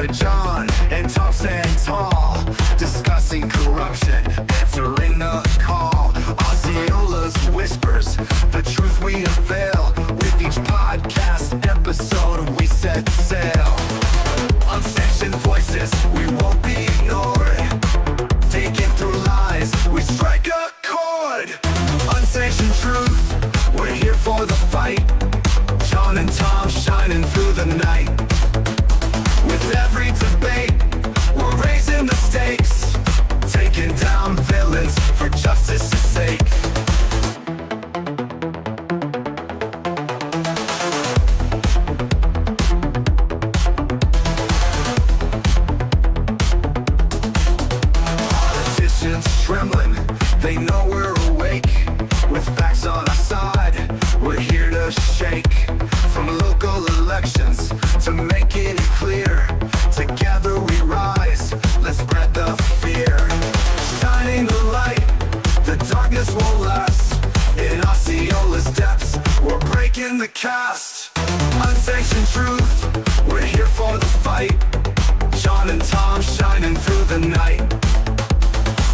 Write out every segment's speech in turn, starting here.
Florida, John and Tom stand tall, discussing corruption, answering the call. Osceola's whispers, the truth we unveil. With each podcast episode, we set sail. Unsanctioned voices, we won't be ignored. Digging through lies, we strike a chord. Unsanctioned truth, we're here for the fight. John and Tom shining through the night. With every debate, we're raising the stakes, taking down villains for justice's sake. Politicians trembling, they know we're awake. With facts on our side, we're here to shake. From local elections to making it clear, together we rise, let's spread the fear. Shining the light, the darkness won't last. In Osceola's depths, we're breaking the cast. Unsanctioned truth, we're here for the fight. John and Tom shining through the night.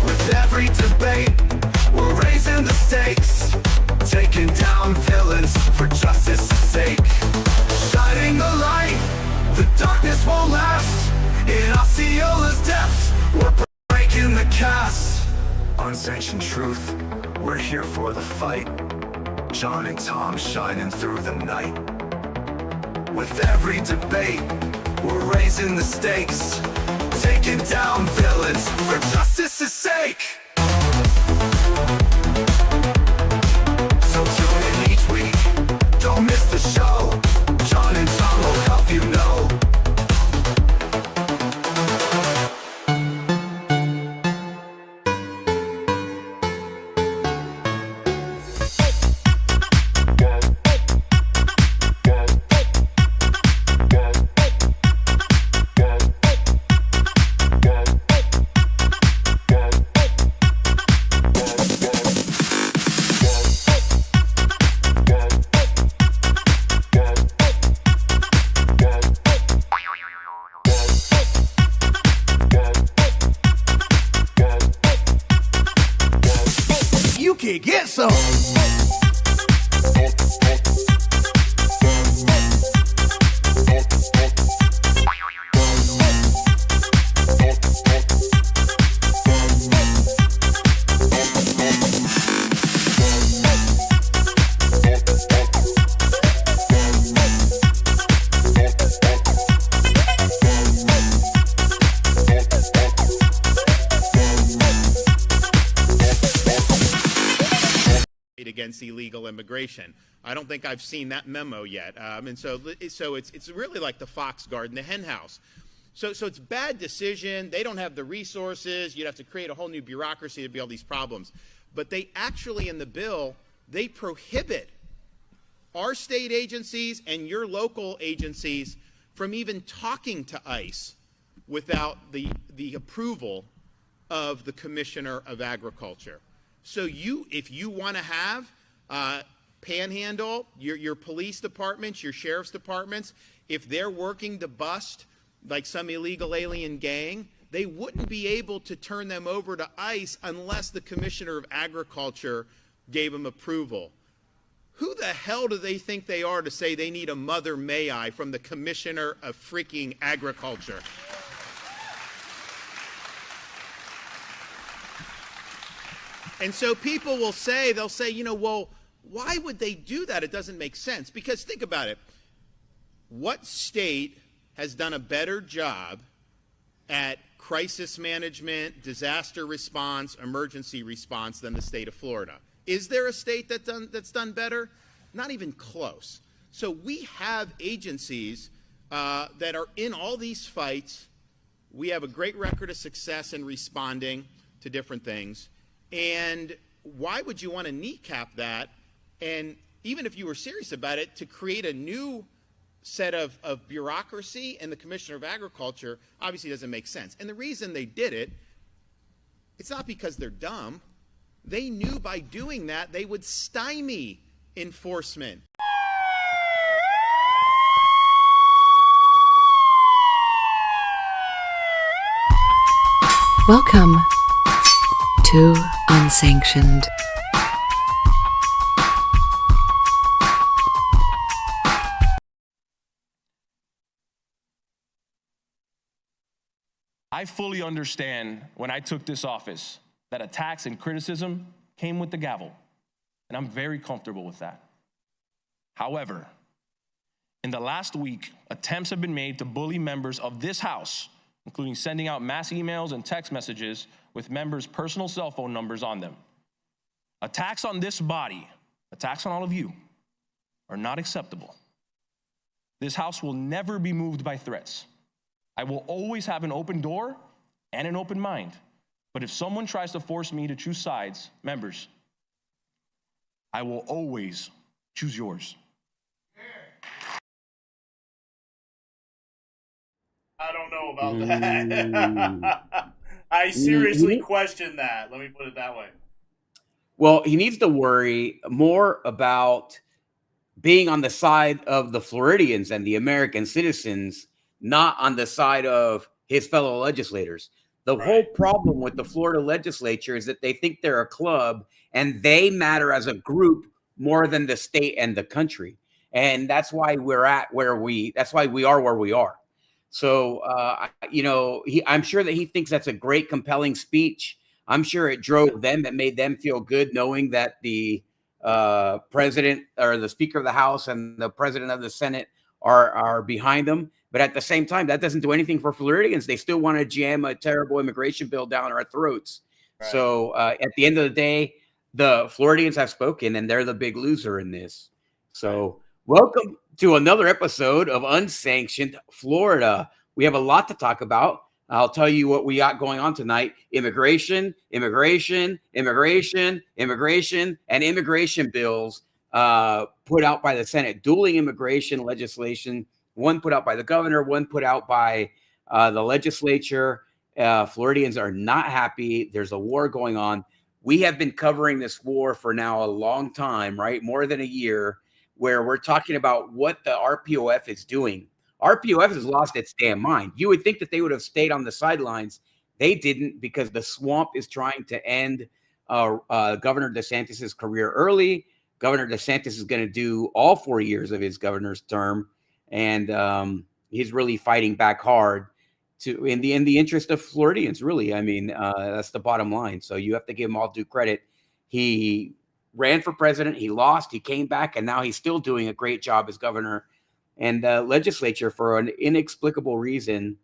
With every debate, we're raising the stakes, taking down villains for justice's sake. Shining the light, the darkness won't last. In Osceola's depths, we're breaking the cast. Unsanctioned truth, we're here for the fight. John and Tom shining through the night. With every debate, we're raising the stakes, taking down villains for justice's sake. So tune in each week, don't miss the show. John and Tom will help you know. You can get some. Against illegal immigration. I don't think I've seen that memo yet. And so it's really like the fox guarding the hen house. So it's a bad decision. They don't have the resources. You'd have to create a whole new bureaucracy to be all these problems. But they actually, in the bill, they prohibit our state agencies and your local agencies from even talking to ICE without the approval of the Commissioner of Agriculture. So if you want to have panhandle, your police departments, your sheriff's departments, if they're working to bust like some illegal alien gang, they wouldn't be able to turn them over to ICE unless the Commissioner of Agriculture gave them approval. Who the hell do they think they are to say they need a mother may I from the Commissioner of freaking Agriculture? And so people will say, they'll say, you know, well, why would they do that? It doesn't make sense. Because think about it. What state has done a better job at crisis management, disaster response, emergency response than the state of Florida? Is there a state that's done better? Not even close. So we have agencies that are in all these fights. We have a great record of success in responding to different things. And why would you want to kneecap that? And even if you were serious about it, to create a new set of bureaucracy and the Commissioner of Agriculture obviously doesn't make sense. And the reason they did it, it's not because they're dumb. They knew by doing that they would stymie enforcement. Welcome to Unsanctioned. I fully understand when I took this office that attacks and criticism came with the gavel, and I'm very comfortable with that. However, in the last week, attempts have been made to bully members of this House, including sending out mass emails and text messages with members' personal cell phone numbers on them. Attacks on this body, attacks on all of you, are not acceptable. This House will never be moved by threats. I will always have an open door and an open mind. But if someone tries to force me to choose sides, members, I will always choose yours. I don't know about that. I seriously question that. Let me put it that way. Well, he needs to worry more about being on the side of the Floridians and the American citizens, not on the side of his fellow legislators. The whole problem with the Florida legislature is that they think they're a club and they matter as a group more than the state and the country. And that's why that's why we are where we are. So, I'm sure that he thinks that's a great, compelling speech. I'm sure it drove them. It made them feel good knowing that the president or the Speaker of the House and the president of the Senate are behind them. But at the same time, that doesn't do anything for Floridians. They still want to jam a terrible immigration bill down our throats. Right. So at the end of the day, the Floridians have spoken, and they're the big loser in this. So welcome to another episode of Unsanctioned Florida. We have a lot to talk about. I'll tell you what we got going on tonight. Immigration, and immigration bills put out by the Senate. Dueling immigration legislation, one put out by the governor, one put out by the legislature. Floridians are not happy. There's a war going on. We have been covering this war for now a long time, right? More than a year, where we're talking about what the RPOF is doing. RPOF has lost its damn mind. You would think that they would have stayed on the sidelines. They didn't, because the swamp is trying to end Governor DeSantis's career early. Governor DeSantis is going to do all 4 years of his governor's term, and he's really fighting back hard in the interest of Floridians. Really, I mean, that's the bottom line. So you have to give him all due credit. He ran for president, he lost, he came back, and now he's still doing a great job as governor. And the legislature, for an inexplicable reason,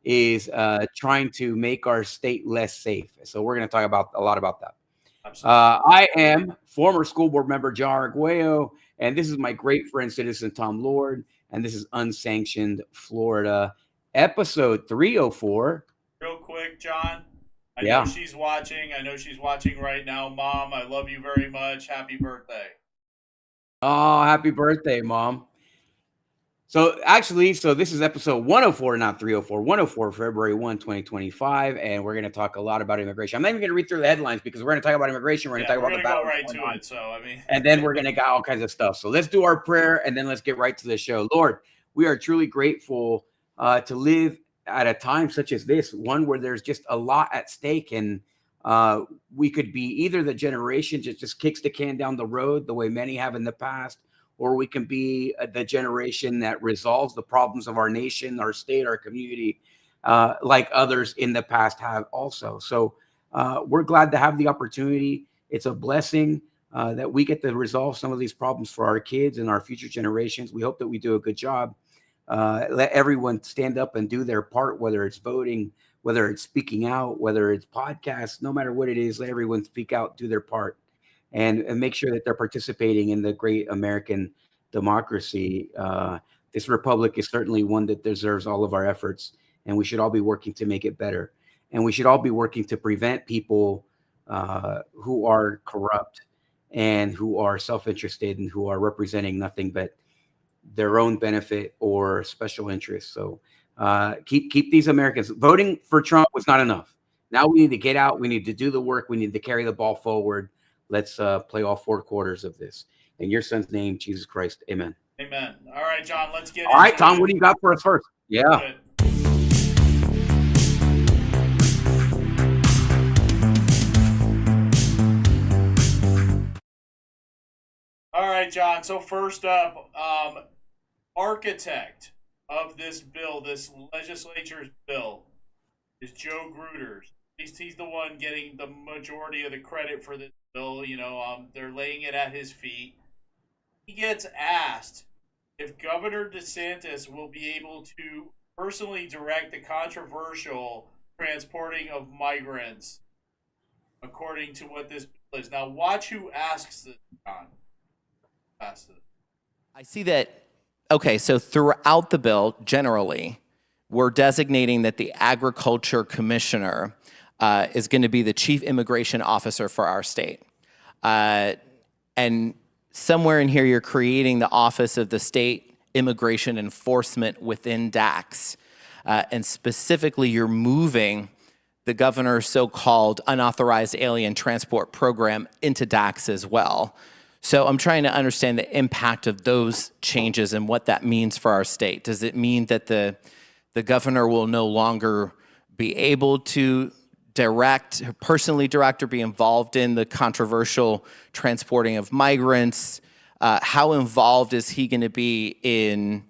is trying to make our state less safe. So we're going to talk a lot about that. I am former school board member John Arguello, and this is my great friend, citizen Tom Lord, and this is Unsanctioned Florida, episode 304. Real quick, John. I know she's watching. I know she's watching right now. Mom, I love you very much. Happy birthday. Oh, happy birthday, Mom. So this is episode 104, not 304, 104, February 1, 2025. And we're going to talk a lot about immigration. I'm not even going to read through the headlines because we're going to talk about immigration. We're going to talk about the battle. Go right to it. So, and then we're going to get all kinds of stuff. So let's do our prayer and then let's get right to the show. Lord, we are truly grateful to live at a time such as this, one where there's just a lot at stake. And we could be either the generation that just kicks the can down the road the way many have in the past, or we can be the generation that resolves the problems of our nation, our state, our community, like others in the past have also. So we're glad to have the opportunity. It's a blessing that we get to resolve some of these problems for our kids and our future generations. We hope that we do a good job. Let everyone stand up and do their part, whether it's voting, whether it's speaking out, whether it's podcasts, no matter what it is, let everyone speak out, do their part. And make sure that they're participating in the great American democracy. This republic is certainly one that deserves all of our efforts, and we should all be working to make it better. And we should all be working to prevent people who are corrupt and who are self-interested and who are representing nothing but their own benefit or special interests. So keep these Americans. Voting for Trump was not enough. Now we need to get out. We need to do the work. We need to carry the ball forward. Let's play all 4 quarters of this. In your son's name, Jesus Christ. Amen. Amen. All right, John, let's get All right, Tom, what do you got for us first? Yeah. Good. right, John. So first up, architect of this bill, this legislature's bill, is Joe Gruters. He's the one getting the majority of the credit for this bill. They're laying it at his feet. He gets asked if Governor DeSantis will be able to personally direct the controversial transporting of migrants, according to what this bill is. Now, watch who asks this, John. I see that. Okay, so throughout the bill, generally, we're designating that the agriculture commissioner is going to be the chief immigration officer for our state. And somewhere in here, you're creating the office of the state immigration enforcement within DACS. And specifically, you're moving the governor's so-called unauthorized alien transport program into DACS as well. So I'm trying to understand the impact of those changes and what that means for our state. Does it mean that the governor will no longer be able to personally direct or be involved in the controversial transporting of migrants? How involved is he going to be in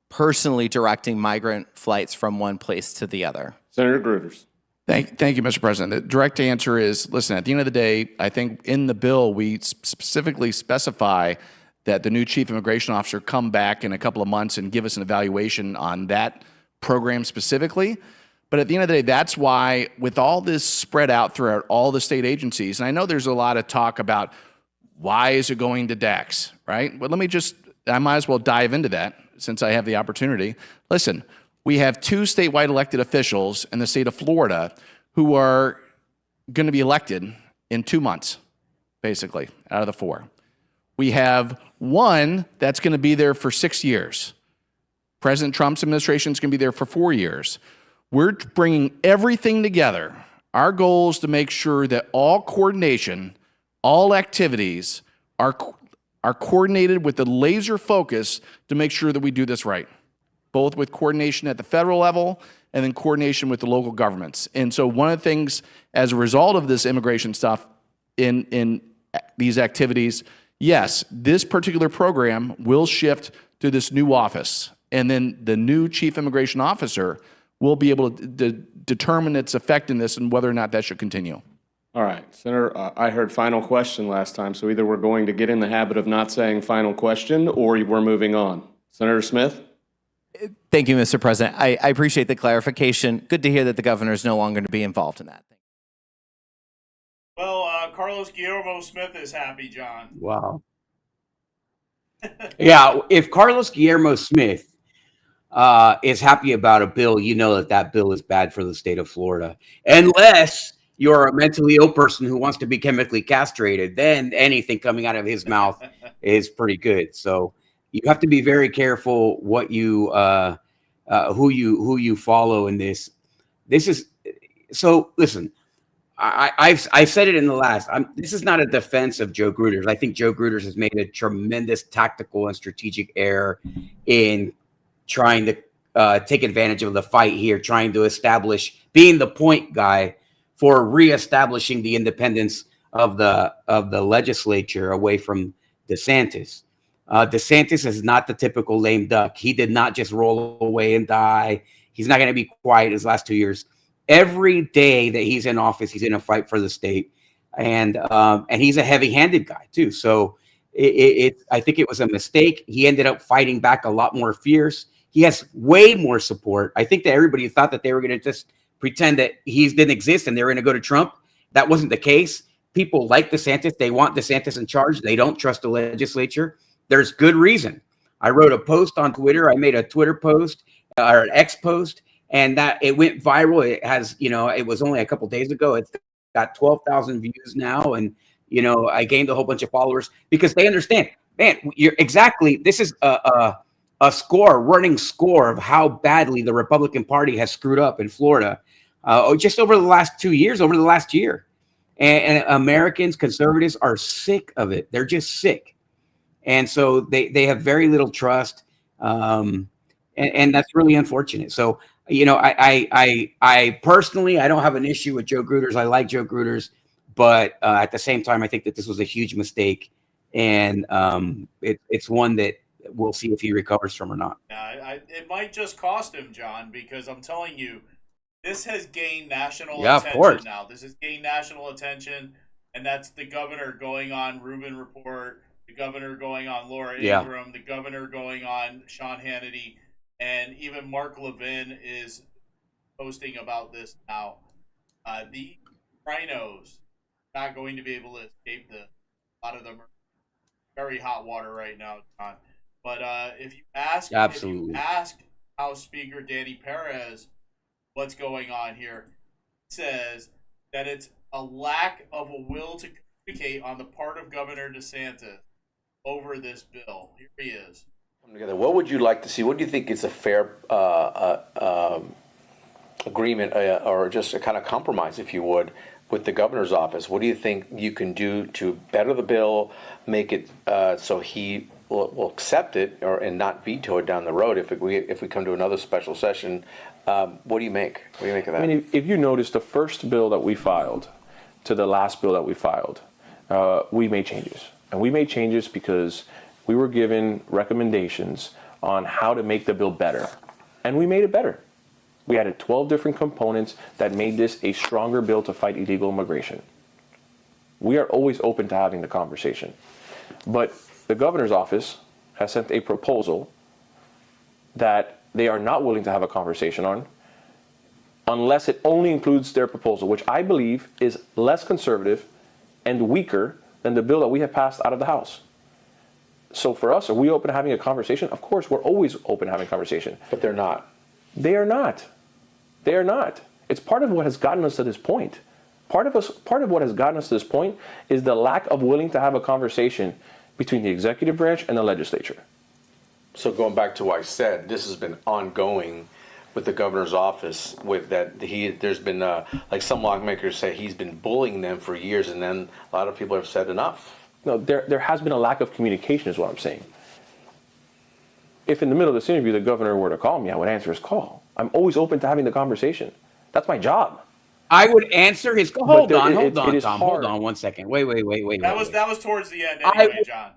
personally directing migrant flights from one place to the other? Senator Gruters. Thank you, Mr. President. The direct answer is, listen, at the end of the day, I think in the bill, we specifically specify that the new chief immigration officer come back in a couple of months and give us an evaluation on that program specifically. But at the end of the day, that's why with all this spread out throughout all the state agencies, and I know there's a lot of talk about why is it going to DACS, right? Well, I might as well dive into that since I have the opportunity. Listen, we have 2 statewide elected officials in the state of Florida who are going to be elected in 2 months, basically, out of the 4. We have one that's going to be there for 6 years. President Trump's administration is going to be there for 4 years. We're bringing everything together. Our goal is to make sure that all coordination, all activities are coordinated with the laser focus to make sure that we do this right, both with coordination at the federal level and then coordination with the local governments. And so one of the things as a result of this immigration stuff in these activities, yes, this particular program will shift to this new office. And then the new chief immigration officer will be able to determine its effectiveness and whether or not that should continue. All right, Senator, I heard final question last time, so either we're going to get in the habit of not saying final question or we're moving on. Senator Smith? Thank you, Mr. President. I appreciate the clarification. Good to hear that the governor is no longer going to be involved in that. Well, Carlos Guillermo Smith is happy, John. Wow. Yeah, if Carlos Guillermo Smith is happy about a bill, you know that bill is bad for the state of Florida. Unless you're a mentally ill person who wants to be chemically castrated, then anything coming out of his mouth is pretty good. So you have to be very careful what you who you follow in this. This is so. Listen, I've said it in the last. This is not a defense of Joe Gruters. I think Joe Gruters has made a tremendous tactical and strategic error in trying to take advantage of the fight here, trying to establish being the point guy for reestablishing the independence of the legislature away from DeSantis. DeSantis is not the typical lame duck. He did not just roll away and die. He's not going to be quiet his last 2 years. Every day that he's in office, he's in a fight for the state, and he's a heavy-handed guy too. So I think it was a mistake. He ended up fighting back a lot more fierce. He has way more support. I think that everybody thought that they were going to just pretend that he didn't exist and they were going to go to Trump. That wasn't the case. People like DeSantis. They want DeSantis in charge. They don't trust the legislature. There's good reason. I wrote a post on Twitter. I made a Twitter post or an X post, and that it went viral. It has, it was only a couple days ago. It's got 12,000 views now, and I gained a whole bunch of followers because they understand. Man, this is a running score of how badly the Republican Party has screwed up in Florida, just over the last 2 years, over the last year, and Americans, conservatives, are sick of it. They're just sick. And so they have very little trust, and that's really unfortunate. So, I personally, I don't have an issue with Joe Gruters. I like Joe Gruters, but at the same time, I think that this was a huge mistake and it's one that we'll see if he recovers from or not. It might just cost him, John, because I'm telling you, this has gained national Yeah, of attention course. now. This has gained national attention, and that's the governor going on Rubin Report, the governor going on Laura Yeah. Ingraham, the governor going on Sean Hannity, and even Mark Levin is posting about this now. The rhinos not going to be able to escape this. A lot of them are very hot water right now, John. But if you Absolutely. ask House Speaker Danny Perez what's going on here, he says that it's a lack of a will to communicate on the part of Governor DeSantis over this bill. Here he is. Together. What would you like to see? What do you think is a fair agreement or just a kind of compromise, if you would, with the governor's office? What do you think you can do to better the bill, make it so he will accept it and not veto it down the road if we come to another special session? What do you make? What do you make of that? I mean, if you notice, the first bill that we filed to the last bill that we filed, we made changes. And we made changes because we were given recommendations on how to make the bill better. And we made it better. We added 12 different components that made this a stronger bill to fight illegal immigration. We are always open to having the conversation. But the governor's office has sent a proposal that they are not willing to have a conversation on unless it only includes their proposal, which I believe is less conservative and weaker than the bill that we have passed out of the House. So for us, are we open to having a conversation? Of course, we're always open to having a conversation. But they're not. They are not. They are not. It's part of what has gotten us to this point. Part of what has gotten us to this point is the lack of willing to have a conversation between the executive branch and the legislature. So going back to what I said, this has been ongoing with the governor's office. With that, there's been like some lawmakers say he's been bullying them for years, and then a lot of people have said enough. No, there has been a lack of communication, is what I'm saying. If in the middle of this interview the governor were to call me, I would answer his call. I'm always open to having the conversation. That's my job. I would answer his call. Hold on, is Tom. hard. Hold on 1 second. Wait. That was towards the end anyway, John.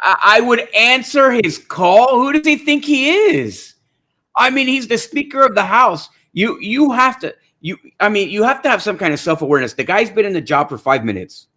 I would answer his call. Who does he think he is? I mean, he's the Speaker of the House. You have to have some kind of self-awareness. The guy's been in the job for 5 minutes.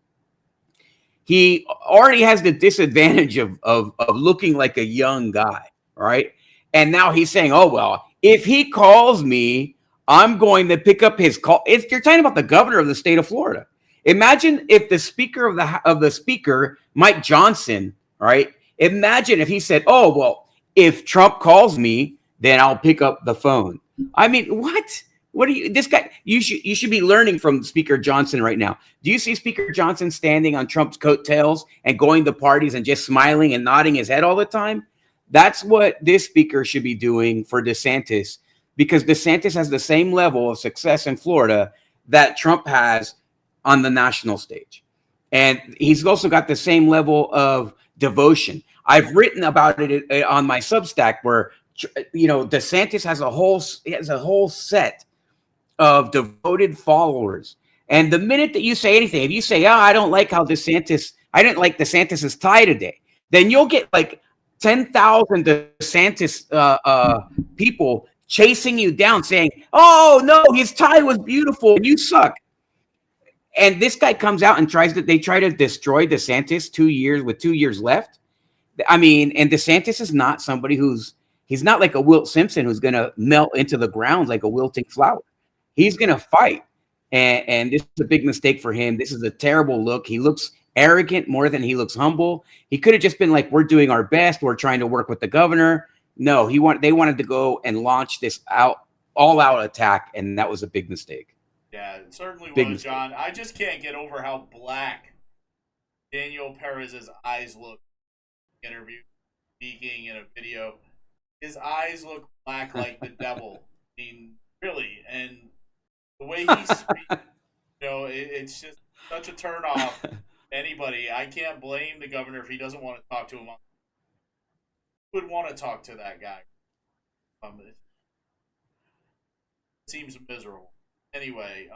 He already has the disadvantage of looking like a young guy, right? And now he's saying, "Oh well, if he calls me, I'm going to pick up his call." You're talking about the governor of the state of Florida. Imagine if the Speaker of the Speaker, Mike Johnson, right? Imagine if he said, "Oh well, if Trump calls me, then I'll pick up the phone." I mean, what? What do you? This guy, you should be learning from Speaker Johnson right now. Do you see Speaker Johnson standing on Trump's coattails and going to parties and just smiling and nodding his head all the time? That's what this speaker should be doing for DeSantis, because DeSantis has the same level of success in Florida that Trump has on the national stage, and he's also got the same level of devotion. I've written about it on my Substack, where DeSantis has a whole set of devoted followers. And the minute that you say anything, if you say, "Oh, I don't like how I didn't like DeSantis's tie today," then you'll get like 10,000 DeSantis people chasing you down saying, "Oh no, his tie was beautiful and you suck." And this guy comes out and try to destroy DeSantis 2 years with 2 years left. I mean, and DeSantis is not somebody he's not like a Wilt Simpson who's going to melt into the ground like a wilting flower. He's going to fight. And this is a big mistake for him. This is a terrible look. He looks arrogant more than he looks humble. He could have just been like, "We're doing our best. We're trying to work with the governor." No, they wanted to go and launch this all-out attack, and that was a big mistake. Yeah, it certainly Big was, mistake. John. I just can't get over how black Daniel Perez's eyes look. Interview, speaking in a video, his eyes look black like the devil. I mean, really, and the way he speaks, it's just such a turnoff. Anybody, I can't blame the governor if he doesn't want to talk to him. Who would want to talk to that guy? It seems miserable. Anyway,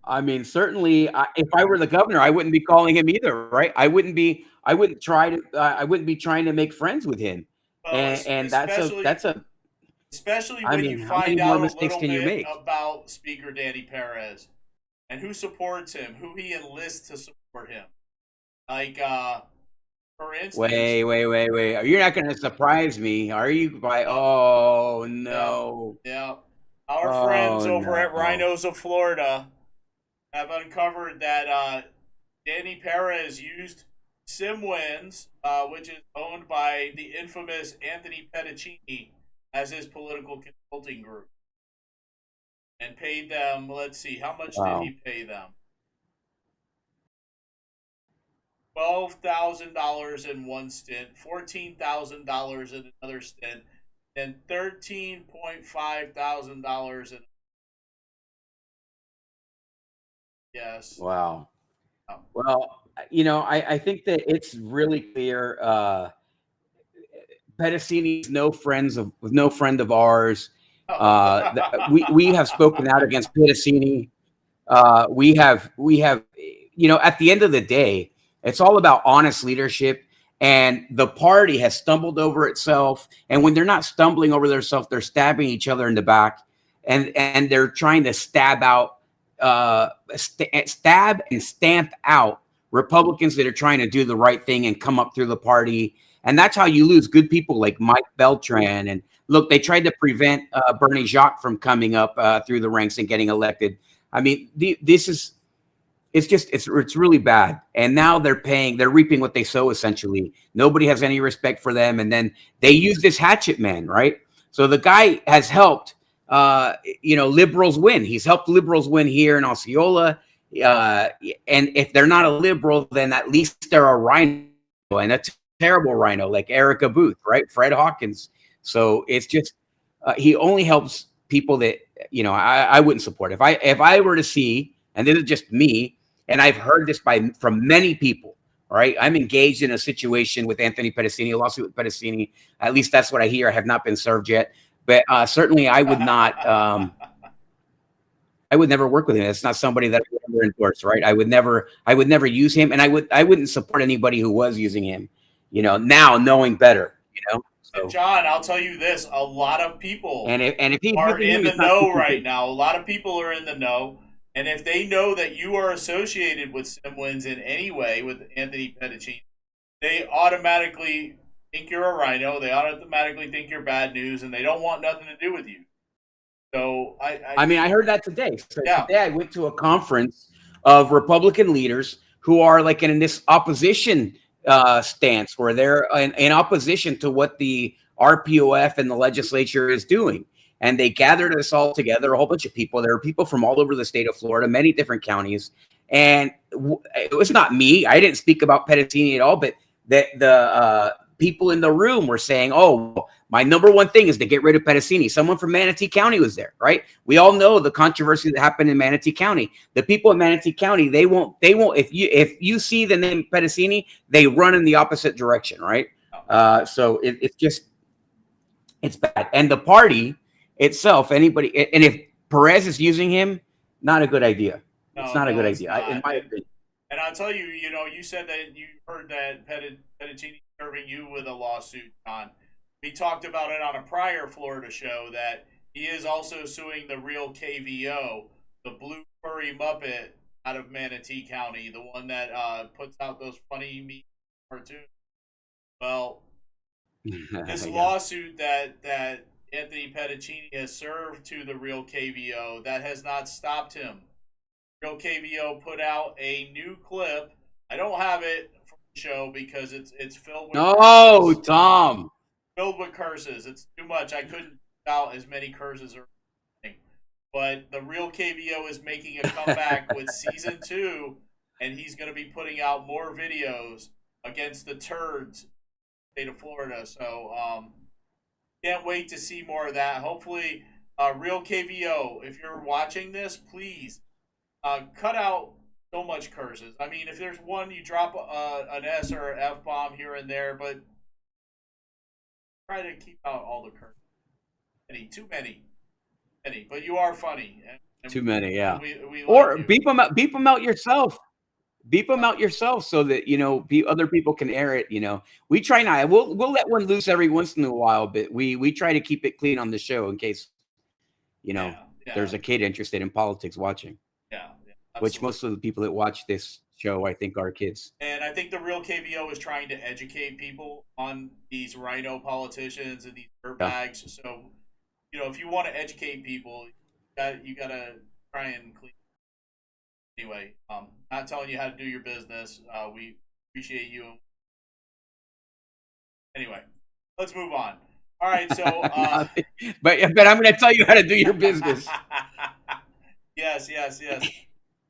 I mean, certainly, if I were the governor, I wouldn't be calling him either, right? I wouldn't be. I wouldn't try to. I wouldn't be trying to make friends with him. well, And especially that's a. especially I when mean, you how many find more out a mistakes little can you bit make? about Speaker Danny Perez and who supports him, who he enlists to support him. Like, for instance, Wait. You're not going to surprise me, are you? By uh, oh yeah, no, yeah, our friends oh over at no. Rhinos of Florida have uncovered that Danny Perez used SimWinds, which is owned by the infamous Anthony Pedicini, as his political consulting group, and paid them. Let's see, how much did Wow. he pay them? $12,000 in one stint, $14,000 in another stint, and $13,500 in. Yes. Wow. Oh. Well, I think that it's really clear. Pedicini's no friend of ours. We have spoken out against Pedicini. We have at the end of the day, it's all about honest leadership. And the party has stumbled over itself. And when they're not stumbling over themselves, they're stabbing each other in the back, and they're trying to stab and stamp out Republicans that are trying to do the right thing and come up through the party. And that's how you lose good people like Mike Beltran. And look, they tried to prevent Bernie Jacques from coming up through the ranks and getting elected. I mean, it's really bad. And now they're reaping what they sow, essentially. Nobody has any respect for them. And then they use this hatchet man, right? So the guy has helped, liberals win. He's helped liberals win here in Osceola. And if they're not a liberal, then at least they're a rhino, and a terrible rhino like Erica Booth, right? Fred Hawkins. So it's just, he only helps people that, I wouldn't support. If I were to see, and this is just me, and I've heard this from many people, all right? I'm engaged in a situation with Anthony Pedicini, a lawsuit with Pedicini. At least that's what I hear. I have not been served yet. But certainly I would not, I would never work with him. It's not somebody that I would ever endorse, right? I would never use him. And I wouldn't support anybody who was using him, now knowing better, So, And John, I'll tell you this: a lot of people and if he's are using in him, the it's not know too right big. now. A lot of people are in the know, and if they know that you are associated with SimWinds in any way with Anthony Pedicini, they automatically think you're a rhino. They automatically think you're bad news, and they don't want nothing to do with you. So I mean, I heard that today. So Yeah. today I went to a conference of Republican leaders who are like in this opposition stance, where they're in opposition to what the RPOF and the legislature is doing. And they gathered us all together, a whole bunch of people. There were people from all over the state of Florida, many different counties. And it was not me. I didn't speak about Pedicini at all, but the people in the room were saying, oh, my number one thing is to get rid of Pedicini. Someone from Manatee County was there, right? We all know the controversy that happened in Manatee County. The people in Manatee County, they won't, if you see the name Pedicini, they run in the opposite direction, right? So it's bad. And the party itself, anybody, and if Perez is using him, not a good idea. It's not a good idea, in my opinion. And I'll tell you, you said that you heard that Pedicini serving you with a lawsuit, John. We talked about it on a prior Florida show that he is also suing the real KVO, the blue furry Muppet out of Manatee County, the one that puts out those funny meme cartoons. Well, this lawsuit that Anthony Pedicini has served to the real KVO, that has not stopped him. Real KVO put out a new clip. I don't have it for the show because it's filled with curses. Tom. Filled with curses. It's too much. I couldn't put out as many curses or anything. But the real KVO is making a comeback with season 2, and he's going to be putting out more videos against the turds in the state of Florida. So can't wait to see more of that. Hopefully, real KVO, if you're watching this, please cut out so much curses. I mean, if there's one, you drop an S or an F bomb here and there, but try to keep out all the curses. Too many. But you are funny. Too many, yeah. We Or like you. beep them out yourself. Beep them out yourself so that other people can air it. We try not. We'll let one loose every once in a while, but we try to keep it clean on the show in case Yeah, there's a kid interested in politics watching. yeah, Which absolutely. most of the people that watch this show, I think, are kids. And I think the real KVO is trying to educate people on these rhino politicians and these dirtbags. So, if you want to educate people, you gotta try and clean. Anyway, not telling you how to do your business. We appreciate you. Anyway, let's move on. All right, so but I'm going to tell you how to do your business. yes.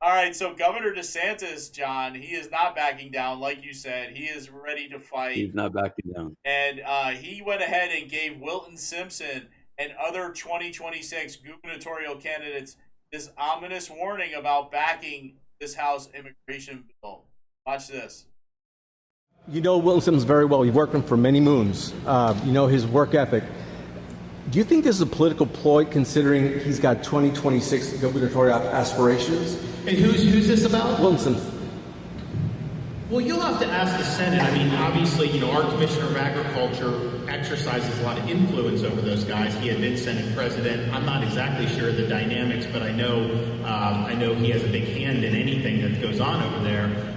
All right, so Governor DeSantis, John, he is not backing down, like you said. He is ready to fight. He's not backing down. And he went ahead and gave Wilton Simpson and other 2026 gubernatorial candidates this ominous warning about backing this House immigration bill. Watch this. You know Wilton Simpson very well. You've worked with him for many moons. You know his work ethic. Do you think this is a political ploy, considering he's got 2026 gubernatorial aspirations? And who's this about? Wilton Simpson. Well, you'll have to ask the Senate. I mean, obviously, our Commissioner of Agriculture exercises a lot of influence over those guys. He had been Senate President. I'm not exactly sure of the dynamics, but I know he has a big hand in anything that goes on over there.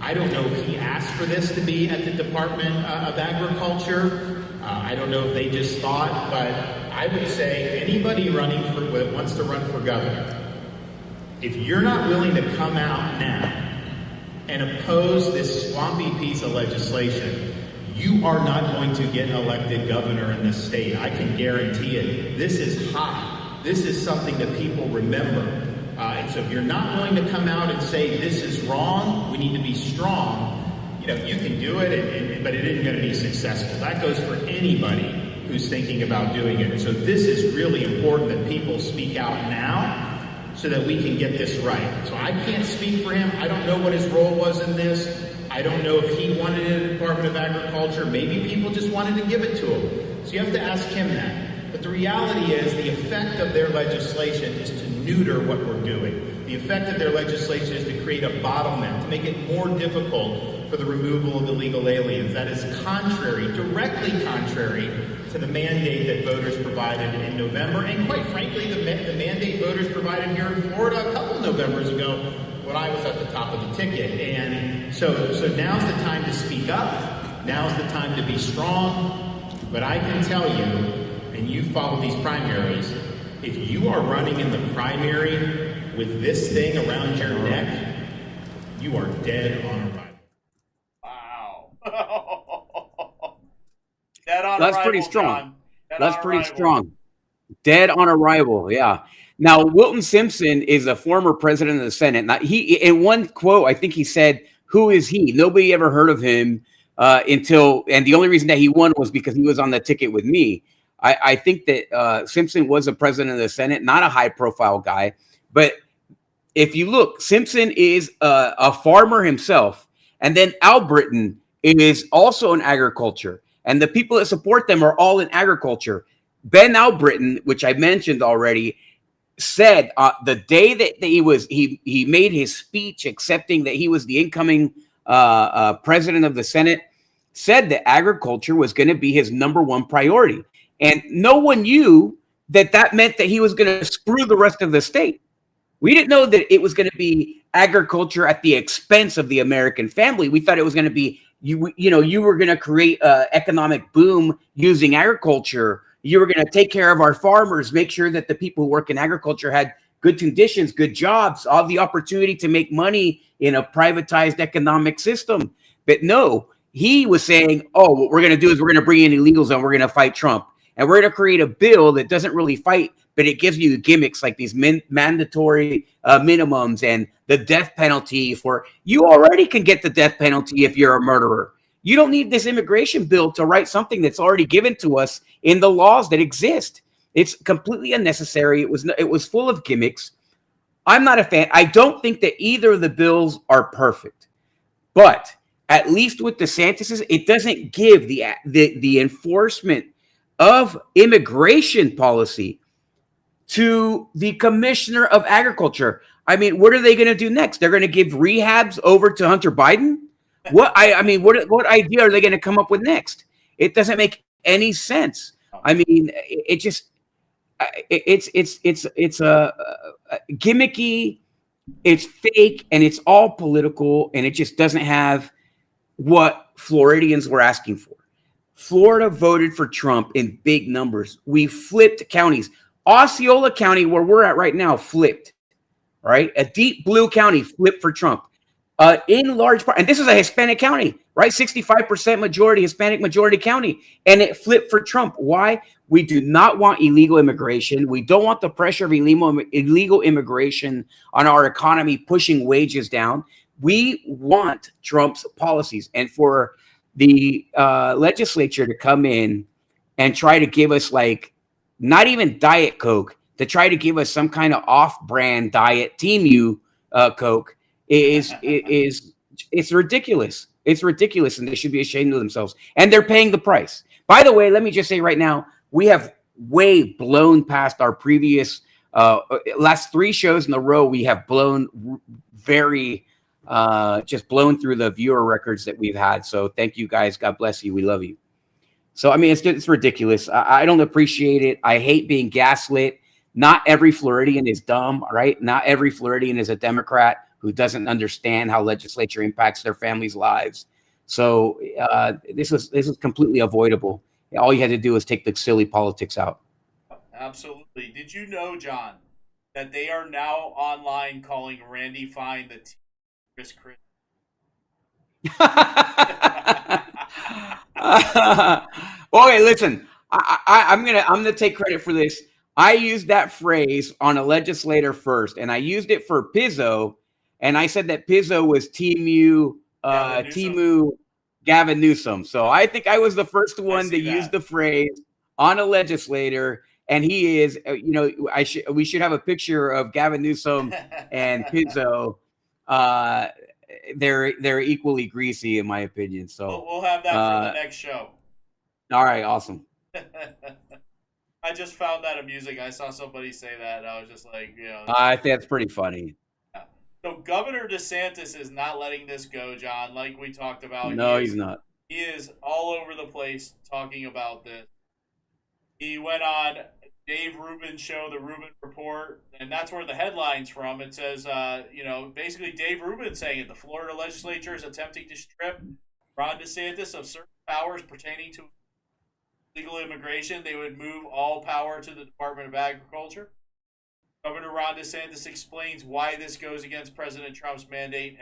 I don't know if he asked for this to be at the Department of Agriculture. I don't know if they just thought, but I would say anybody that wants to run for governor, if you're not willing to come out now and oppose this swampy piece of legislation, you are not going to get elected governor in this state. I can guarantee it. This is hot. This is something that people remember. And so if you're not willing to come out and say this is wrong, we need to be strong, you can do it, but it isn't going to be successful. That goes for anybody who's thinking about doing it. And so this is really important that people speak out now so that we can get this right. So I can't speak for him. I don't know what his role was in this. I don't know if he wanted it in the Department of Agriculture. Maybe people just wanted to give it to him. So you have to ask him that. But the reality is the effect of their legislation is to neuter what we're doing. The effect of their legislation is to create a bottleneck, to make it more difficult for the removal of illegal aliens. That is directly contrary to the mandate that voters provided in November, and quite frankly, the mandate voters provided here in Florida a couple Novembers ago when I was at the top of the ticket. And so now's the time to speak up. Now's the time to be strong. But I can tell you, and you follow these primaries, if you are running in the primary with this thing around your neck, you are dead on arrival. Wow. Dead on That's arrival, pretty strong. John. That's pretty strong. Dead on arrival, yeah. Now, Wilton Simpson is a former president of the Senate. Now, in one quote, I think he said, "Who is he?" Nobody ever heard of him and the only reason that he won was because he was on the ticket with me. I think that Simpson was a president of the Senate, not a high-profile guy. But if you look, Simpson is a farmer himself, and then Al Britton is also in agriculture, and the people that support them are all in agriculture. Ben Albritton, which I mentioned already, said the day that he made his speech accepting that he was the incoming president of the Senate, said that agriculture was going to be his number one priority. And no one knew that meant that he was going to screw the rest of the state. We didn't know that it was going to be agriculture at the expense of the American family. We thought it was going to be, you were going to create an economic boom using agriculture. You were going to take care of our farmers, make sure that the people who work in agriculture had good conditions, good jobs, all the opportunity to make money in a privatized economic system. But no, he was saying, oh, what we're going to do is we're going to bring in illegals and we're going to fight Trump. And we're going to create a bill that doesn't really fight, but it gives you gimmicks like these mandatory minimums and the death penalty you already can get the death penalty if you're a murderer. You don't need this immigration bill to write something that's already given to us in the laws that exist. It's completely unnecessary. It was full of gimmicks. I'm not a fan. I don't think that either of the bills are perfect, but at least with DeSantis, it doesn't give the enforcement of immigration policy to the commissioner of agriculture. I mean, what are they going to do next? They're going to give rehabs over to Hunter Biden? What idea are they going to come up with next? It doesn't make any sense. I mean, it's gimmicky, it's fake, and it's all political, and it just doesn't have what Floridians were asking for. Florida voted for Trump in big numbers. We flipped counties. Osceola County, where we're at right now, flipped. Right, a deep blue county flipped for Trump. In large part, and this is a Hispanic county, right? 65% majority, Hispanic majority county, and it flipped for Trump. Why? We do not want illegal immigration. We don't want the pressure of illegal immigration on our economy pushing wages down. We want Trump's policies, and for the legislature to come in and try to give us like not even Diet Coke, to try to give us some kind of off-brand diet TMU Coke is ridiculous. It's ridiculous, and they should be ashamed of themselves. And they're paying the price. By the way, let me just say right now, we have way blown past our previous last 3 shows in a row. We have blown just blown through the viewer records that we've had. So thank you guys. God bless you. We love you. So I mean, it's ridiculous. I don't appreciate it. I hate being gaslit. Not every Floridian is dumb, right? Not every Floridian is a Democrat who doesn't understand how legislature impacts their families' lives. So this is completely avoidable. All you had to do is take the silly politics out. Absolutely. Did you know, John, that they are now online calling Randy Fine the Chris? Okay, listen. I'm gonna take credit for this. I used that phrase on a legislator first, and I used it for Pizzo, and I said that Pizzo was Timu Gavin Newsom. So I think I was the first one to use the phrase on a legislator, and he is. We should have a picture of Gavin Newsom and Pizzo. They're equally greasy, in my opinion. So we'll have that for the next show. All right, awesome. I just found that amusing. I saw somebody say that, and I was just like, I think that's pretty funny. Yeah. So Governor DeSantis is not letting this go, John, like we talked about. No, he's not. He is all over the place talking about this. He went on Dave Rubin's show, The Rubin Report, and that's where the headline's from. It says, basically Dave Rubin saying it. The Florida legislature is attempting to strip Ron DeSantis of certain powers pertaining to legal immigration. They would move all power to the Department of Agriculture. Governor Ron DeSantis explains why this goes against President Trump's mandate.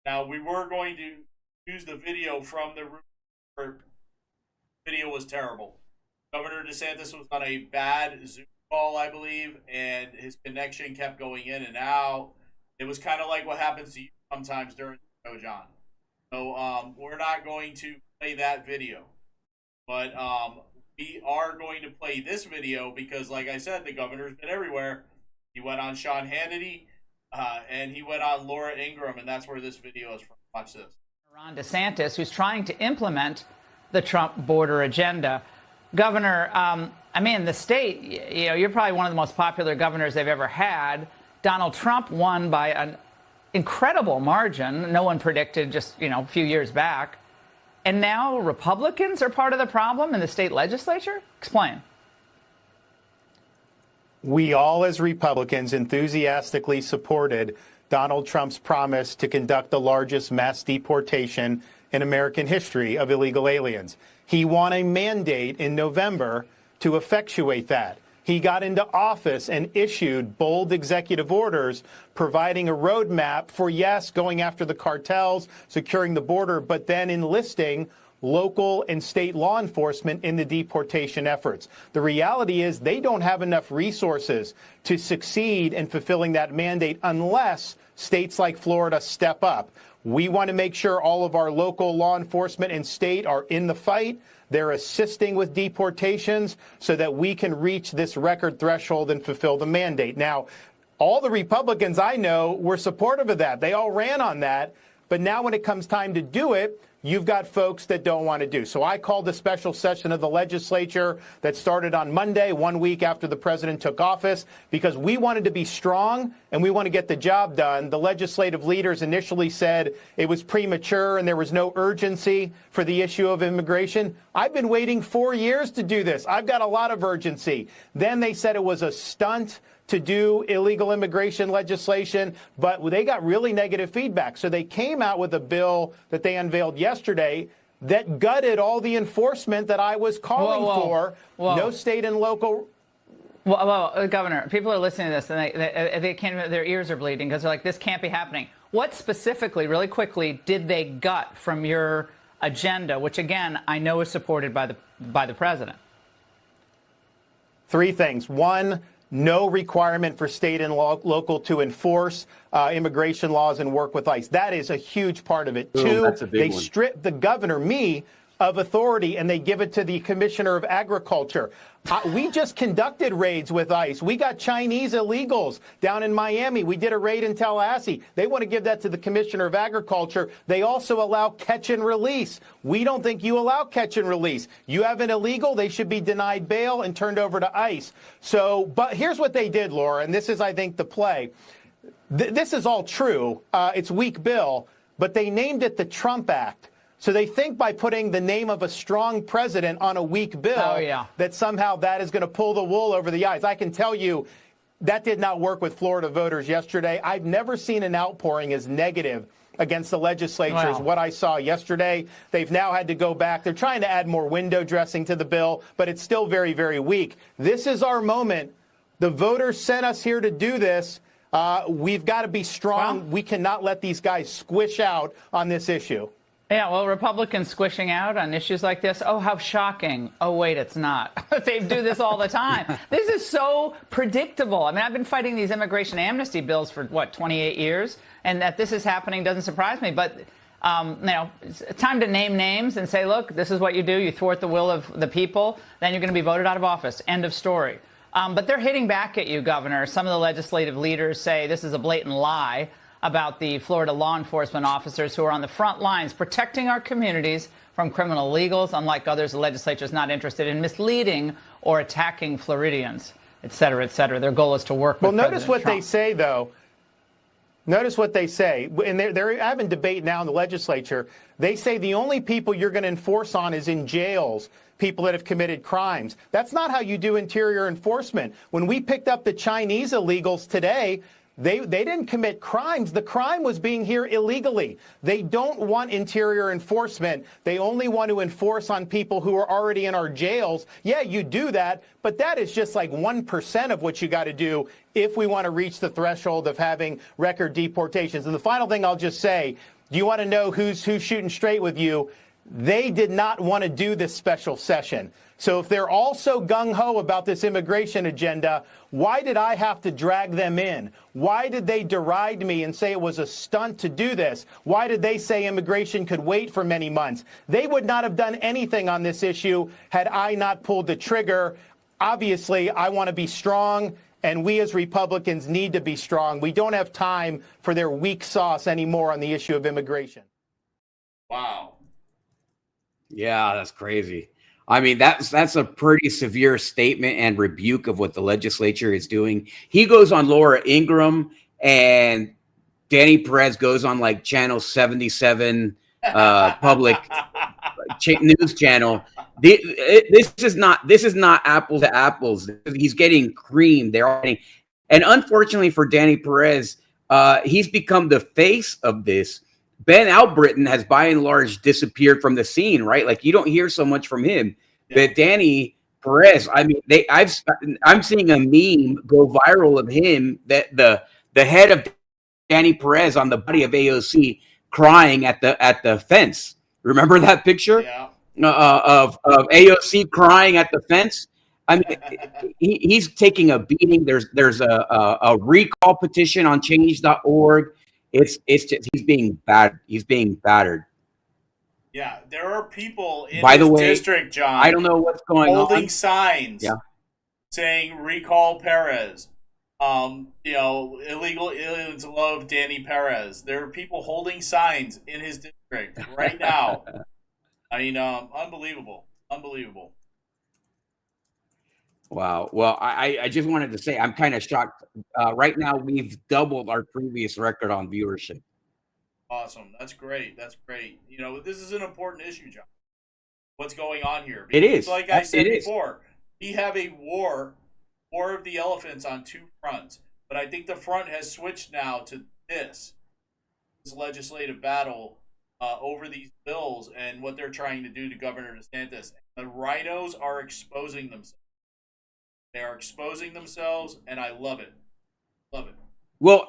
Now, we were going to use the video from the Rubin. Video was terrible. Governor DeSantis was on a bad Zoom call, I believe, and his connection kept going in and out. It was kind of like what happens to you sometimes during the show, John. So we're not going to play that video, but we are going to play this video because, like I said, the governor's been everywhere. He went on Sean Hannity, and he went on Laura Ingraham, and that's where this video is from. Watch this. Ron DeSantis, who's trying to implement the Trump border agenda. Governor, the state, you're probably one of the most popular governors they've ever had. Donald Trump won by an incredible margin. No one predicted just, a few years back. And now Republicans are part of the problem in the state legislature? Explain. We all, as Republicans, enthusiastically supported Donald Trump's promise to conduct the largest mass deportation in American history of illegal aliens. He won a mandate in November to effectuate that. He got into office and issued bold executive orders providing a roadmap for, yes, going after the cartels, securing the border, but then enlisting local and state law enforcement in the deportation efforts. The reality is they don't have enough resources to succeed in fulfilling that mandate unless states like Florida step up. We want to make sure all of our local law enforcement and state are in the fight. They're assisting with deportations so that we can reach this record threshold and fulfill the mandate. Now, all the Republicans I know were supportive of that. They all ran on that. But now when it comes time to do it, you've got folks that don't want to do. So I called a special session of the legislature that started on Monday, 1 week after the president took office, because we wanted to be strong and we want to get the job done. The legislative leaders initially said it was premature and there was no urgency for the issue of immigration. I've been waiting 4 years to do this. I've got a lot of urgency. Then they said it was a stunt to do illegal immigration legislation, but they got really negative feedback. So they came out with a bill that they unveiled yesterday that gutted all the enforcement that I was calling for. No state and local. Well, Governor, people are listening to this and they can't, their ears are bleeding because they're like, this can't be happening. What specifically, really quickly, did they gut from your agenda, which again, I know is supported by the president? 3 things. 1, no requirement for state and local to enforce immigration laws and work with ICE. That is a huge part of it. 2, they strip the governor, me, of authority, and they give it to the Commissioner of Agriculture. We just conducted raids with ICE. We got Chinese illegals down in Miami. We did a raid in Tallahassee. They want to give that to the Commissioner of Agriculture. They also allow catch and release. We don't think you allow catch and release. You have an illegal, they should be denied bail and turned over to ICE. So, but here's what they did, Laura, and this is, I think, the play. This is all true. It's weak bill, but they named it the Trump Act. So they think by putting the name of a strong president on a weak bill, that somehow that is going to pull the wool over the eyes. I can tell you that did not work with Florida voters yesterday. I've never seen an outpouring as negative against the legislature as what I saw yesterday. They've now had to go back. They're trying to add more window dressing to the bill, but it's still very, very weak. This is our moment. The voters sent us here to do this. We've got to be strong. We cannot let these guys squish out on this issue. Yeah, well, Republicans squishing out on issues like this. Oh, how shocking. Oh, wait, it's not. They do this all the time. This is so predictable. I mean, I've been fighting these immigration amnesty bills for, 28 years? And that this is happening doesn't surprise me. But, it's time to name names and say, look, this is what you do. You thwart the will of the people. Then you're going to be voted out of office. End of story. But they're hitting back at you, Governor. Some of the legislative leaders say this is a blatant lie about the Florida law enforcement officers who are on the front lines protecting our communities from criminal illegals. Unlike others, the legislature is not interested in misleading or attacking Floridians, et cetera, et cetera. Their goal is to work with notice what Trump. they say, though. Notice what they say. And they're having debate now in the legislature. They say the only people you're going to enforce on is in jails, people that have committed crimes. That's not how you do interior enforcement. When we picked up the Chinese illegals today, they didn't commit crimes. The crime was being here illegally. They don't want interior enforcement. They only want to enforce on people who are already in our jails. Yeah, you do that, but that is just like 1% of what you got to do if we want to reach the threshold of having record deportations. And the final thing I'll just say, do you want to know who's shooting straight with you? They did not want to do this special session. So if they're all so gung-ho about this immigration agenda, why did I have to drag them in? Why did they deride me and say it was a stunt to do this? Why did they say immigration could wait for many months? They would not have done anything on this issue had I not pulled the trigger. Obviously, I want to be strong, and we as Republicans need to be strong. We don't have time for their weak sauce anymore on the issue of immigration. Wow. Yeah, that's crazy. I mean, that's a pretty severe statement and rebuke of what the legislature is doing. He goes on Laura Ingraham, and Danny Perez goes on like Channel 77 public news channel. This is not apples to apples. He's getting creamed. They're getting, and unfortunately for Danny Perez, he's become the face of this. Ben Albritton has by and large disappeared from the scene, right? Like you don't hear so much from him. But Danny Perez, I mean, I'm seeing a meme go viral of him, that the head of Danny Perez on the body of AOC crying at the fence. Remember that picture? Yeah. Of AOC crying at the fence? I mean, he's taking a beating. There's a recall petition on change.org. It's just, he's being battered. He's being battered. Yeah, there are people in By the this way, district, John, I don't know what's going on. holding signs saying recall Perez. Illegal aliens love Danny Perez. There are people holding signs in his district right now. I mean, unbelievable. Unbelievable. Wow. Well, I just wanted to say I'm kind of shocked. Right now, we've doubled our previous record on viewership. Awesome. That's great. That's great. This is an important issue, John. What's going on here? It Because is. like I said It is. before, we have a war of the elephants on two fronts. But I think the front has switched now to this legislative battle over these bills and what they're trying to do to Governor DeSantis. The rhinos are exposing themselves. They are exposing themselves, and I love it. Love it. Well,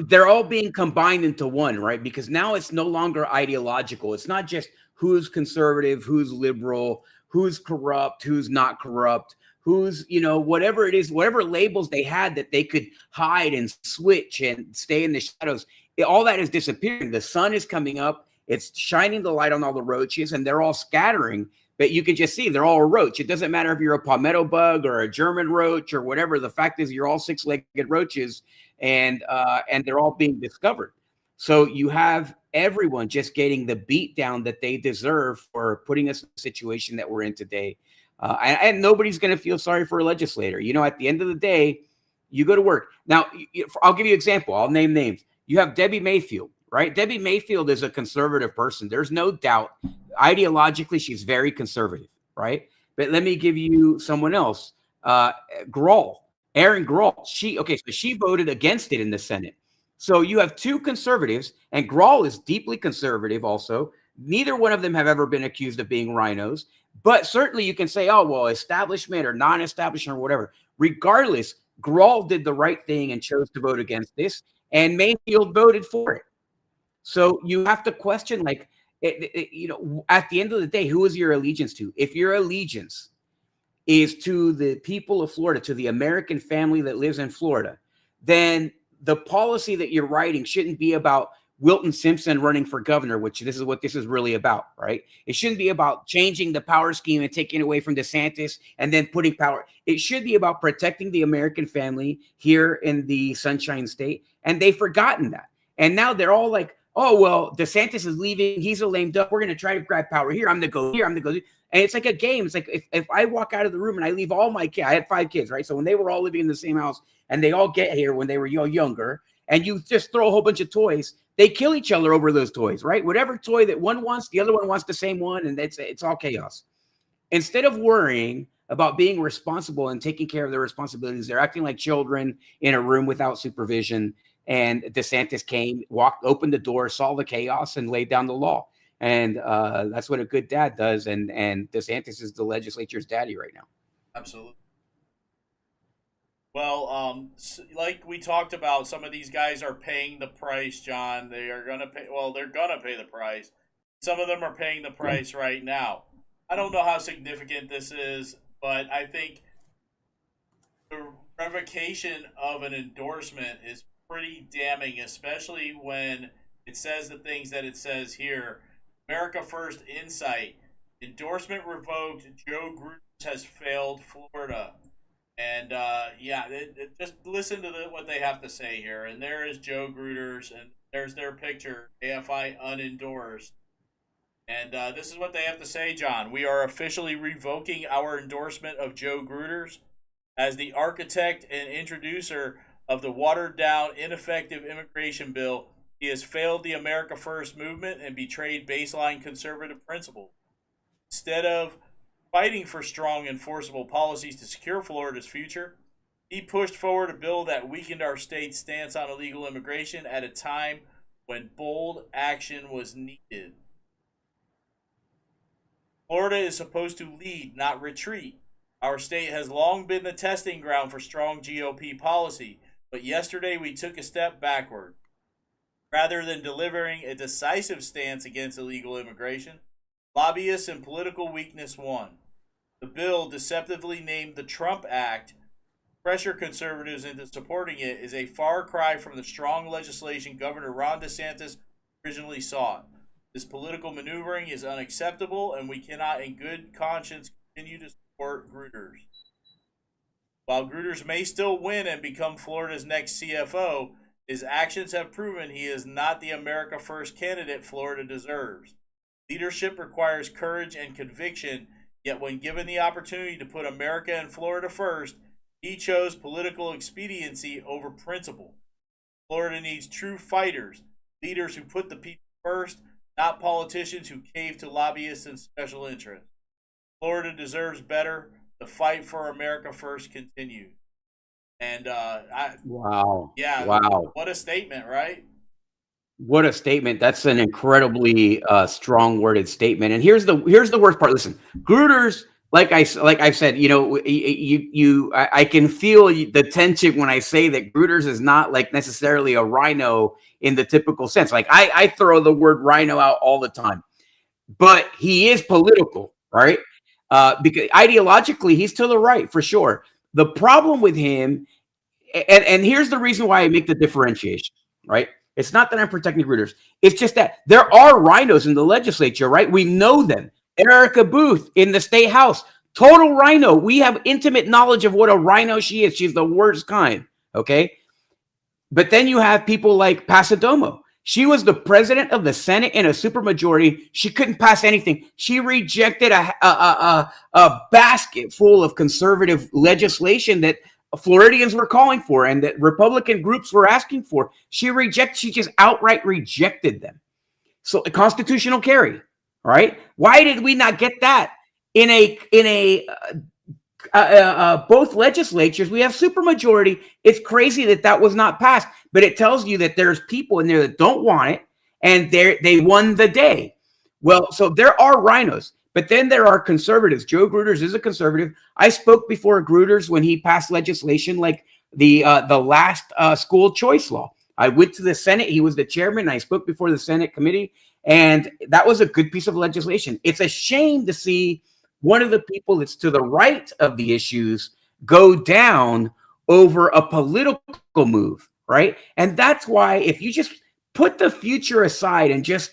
they're all being combined into one, right? Because now it's no longer ideological. It's not just who's conservative, who's liberal, who's corrupt, who's not corrupt, who's, whatever it is, whatever labels they had that they could hide and switch and stay in the shadows. All that is disappearing. The sun is coming up. It's shining the light on all the roaches, and they're all scattering. But you can just see they're all a roach. It doesn't matter if you're a palmetto bug or a German roach or whatever. The fact is you're all six-legged roaches, and they're all being discovered. So you have everyone just getting the beat down that they deserve for putting us in the situation that we're in today. And nobody's going to feel sorry for a legislator. At the end of the day, you go to work. Now, I'll give you an example. I'll name names. You have Debbie Mayfield, right? Debbie Mayfield is a conservative person. There's no doubt. Ideologically, she's very conservative, right? But let me give you someone else. Aaron Grawl. So she voted against it in the Senate. So you have two conservatives, and Grawl is deeply conservative also. Neither one of them have ever been accused of being rhinos. But certainly you can say, oh, well, establishment or non-establishment or whatever. Regardless, Grawl did the right thing and chose to vote against this, and Mayfield voted for it. So you have to question, like, at the end of the day, who is your allegiance to? If your allegiance is to the people of Florida, to the American family that lives in Florida, then the policy that you're writing shouldn't be about Wilton Simpson running for governor, which this is what this is really about, right? It shouldn't be about changing the power scheme and taking away from DeSantis and then putting power. It should be about protecting the American family here in the Sunshine State. And they've forgotten that. And now they're all like, oh, well, DeSantis is leaving. He's a lame duck. We're going to try to grab power here. I'm going to go here. I'm going to go here. And it's like a game. It's like if I walk out of the room and I leave all my kids, I had 5 kids, right? So when they were all living in the same house and they all get here when they were younger, and you just throw a whole bunch of toys, they kill each other over those toys, right? Whatever toy that one wants, the other one wants the same one, and it's all chaos. Instead of worrying about being responsible and taking care of their responsibilities, they're acting like children in a room without supervision. And DeSantis came, opened the door, saw the chaos, and laid down the law. And that's what a good dad does. And DeSantis is the legislature's daddy right now. Absolutely. Well, like we talked about, some of these guys are paying the price, John. They are going to pay. Well, they're going to pay the price. Some of them are paying the price right now. I don't know how significant this is, but I think the revocation of an endorsement is pretty damning, especially when it says the things that it says here. America First Insight. Endorsement revoked. Joe Gruters has failed Florida. And, just listen to what they have to say here. And there is Joe Gruters, and there's their picture, AFI unendorsed. And this is what they have to say, John. We are officially revoking our endorsement of Joe Gruters as the architect and introducer of the watered-down, ineffective immigration bill. He has failed the America First movement and betrayed baseline conservative principles. Instead of fighting for strong, enforceable policies to secure Florida's future, he pushed forward a bill that weakened our state's stance on illegal immigration at a time when bold action was needed. Florida is supposed to lead, not retreat. Our state has long been the testing ground for strong GOP policy, but yesterday we took a step backward. Rather than delivering a decisive stance against illegal immigration, lobbyists and political weakness won. The bill, deceptively named the Trump Act, pressure conservatives into supporting it, is a far cry from the strong legislation Governor Ron DeSantis originally sought. This political maneuvering is unacceptable, and we cannot in good conscience continue to support Gruters. While Gruters may still win and become Florida's next CFO, his actions have proven he is not the America First candidate Florida deserves. Leadership requires courage and conviction, yet when given the opportunity to put America and Florida first, he chose political expediency over principle. Florida needs true fighters, leaders who put the people first, not politicians who cave to lobbyists and special interests. Florida deserves better. The fight for America first continues. And Wow. yeah, Wow. what a statement, right? What a statement. That's an incredibly strong worded statement. And here's the worst part. Listen, Gruters, like I've said, you know, I can feel the tension when I say that Gruters is not like necessarily a rhino in the typical sense. Like I throw the word rhino out all the time, but he is political, right? Because ideologically, he's to the right for sure. The problem with him, and here's the reason why I make the differentiation, right? It's not that I'm protecting Gruters. It's just that there are rhinos in the legislature, right? We know them. Erica Booth in the state house, total rhino. We have intimate knowledge of what a rhino she is. She's the worst kind, okay? But then you have people like Pasadomo. She was the president of the Senate in a supermajority. She couldn't pass anything. She rejected a basket full of conservative legislation that Floridians were calling for and that Republican groups were asking for. She just outright rejected them. So a constitutional carry, right? Why did we not get that in both legislatures? We have supermajority. It's crazy that was not passed, but it tells you that there's people in there that don't want it, and they won the day. Well, so there are rhinos. But then there are conservatives. Joe Gruters is a conservative. I spoke before Gruters when he passed legislation like the last school choice law. I went to the Senate. He was the chairman. I spoke before the Senate committee, and that was a good piece of legislation. It's a shame to see one of the people that's to the right of the issues go down over a political move, right? And that's why if you just put the future aside and just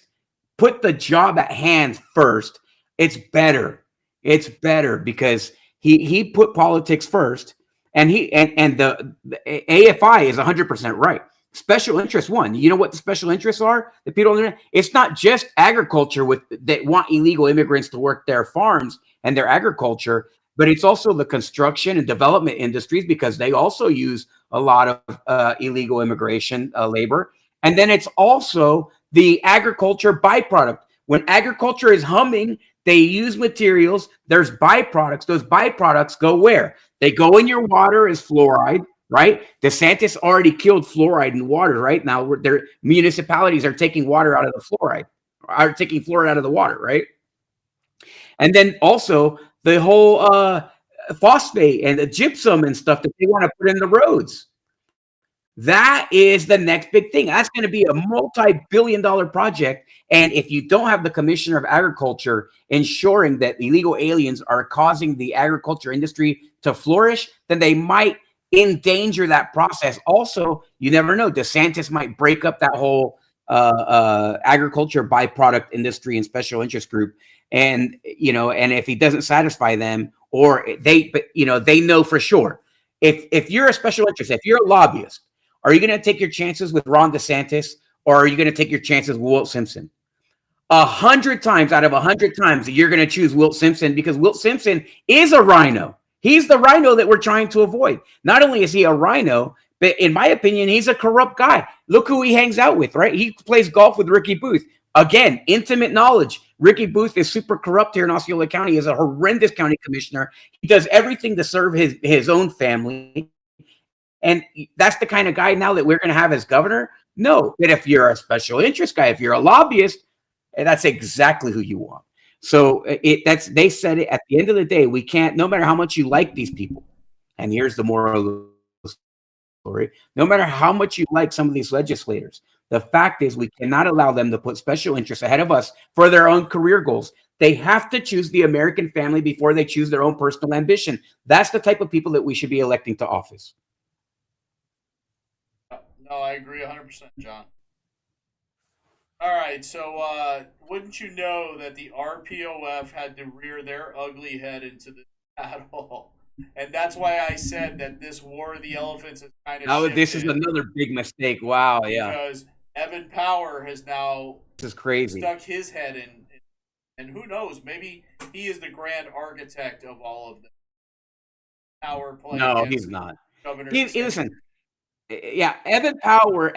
put the job at hand first, it's better. It's better because he put politics first, and the AFI is 100% right. Special interest won. You know what the special interests are? The people don't know. It's not just agriculture that want illegal immigrants to work their farms and their agriculture, but it's also the construction and development industries because they also use a lot of illegal immigration labor. And then it's also the agriculture byproduct. When agriculture is humming, they use materials. There's byproducts. Those byproducts go where? They go in your water as fluoride, right? DeSantis already killed fluoride in water, right? Now their municipalities are taking water out of the fluoride, are taking fluoride out of the water, right? And then also the whole phosphate and the gypsum and stuff that they want to put in the roads. That is the next big thing. That's going to be a multi-billion-dollar project. And if you don't have the Commissioner of Agriculture ensuring that illegal aliens are causing the agriculture industry to flourish, then they might endanger that process. Also, you never know. DeSantis might break up that whole agriculture byproduct industry and special interest group. And, and if he doesn't satisfy them, or they know for sure. If you're a special interest, if you're a lobbyist, are you going to take your chances with Ron DeSantis, or are you going to take your chances with Wilt Simpson? 100 times out of 100 times, you're going to choose Wilt Simpson because Wilt Simpson is a rhino. He's the rhino that we're trying to avoid. Not only is he a rhino, but in my opinion, he's a corrupt guy. Look who he hangs out with, right? He plays golf with Ricky Booth. Again, intimate knowledge. Ricky Booth is super corrupt here in Osceola County. He's a horrendous county commissioner. He does everything to serve his own family. And that's the kind of guy now that we're going to have as governor? No. But if you're a special interest guy, if you're a lobbyist, that's exactly who you want. So they said it at the end of the day, we can't, no matter how much you like these people. And here's the moral of the story. No matter how much you like some of these legislators, the fact is we cannot allow them to put special interests ahead of us for their own career goals. They have to choose the American family before they choose their own personal ambition. That's the type of people that we should be electing to office. No, I agree 100%, John. All right, so wouldn't you know that the RPOF had to rear their ugly head into the battle And that's why I said that this war of the elephants is kind of Now, shifted. this is another big mistake. Wow, yeah. Because Evan Power has now This is crazy. stuck his head in, and who knows, maybe he is the grand architect of all of this power play. No, he's not. Governor Listen, yeah, Evan Power.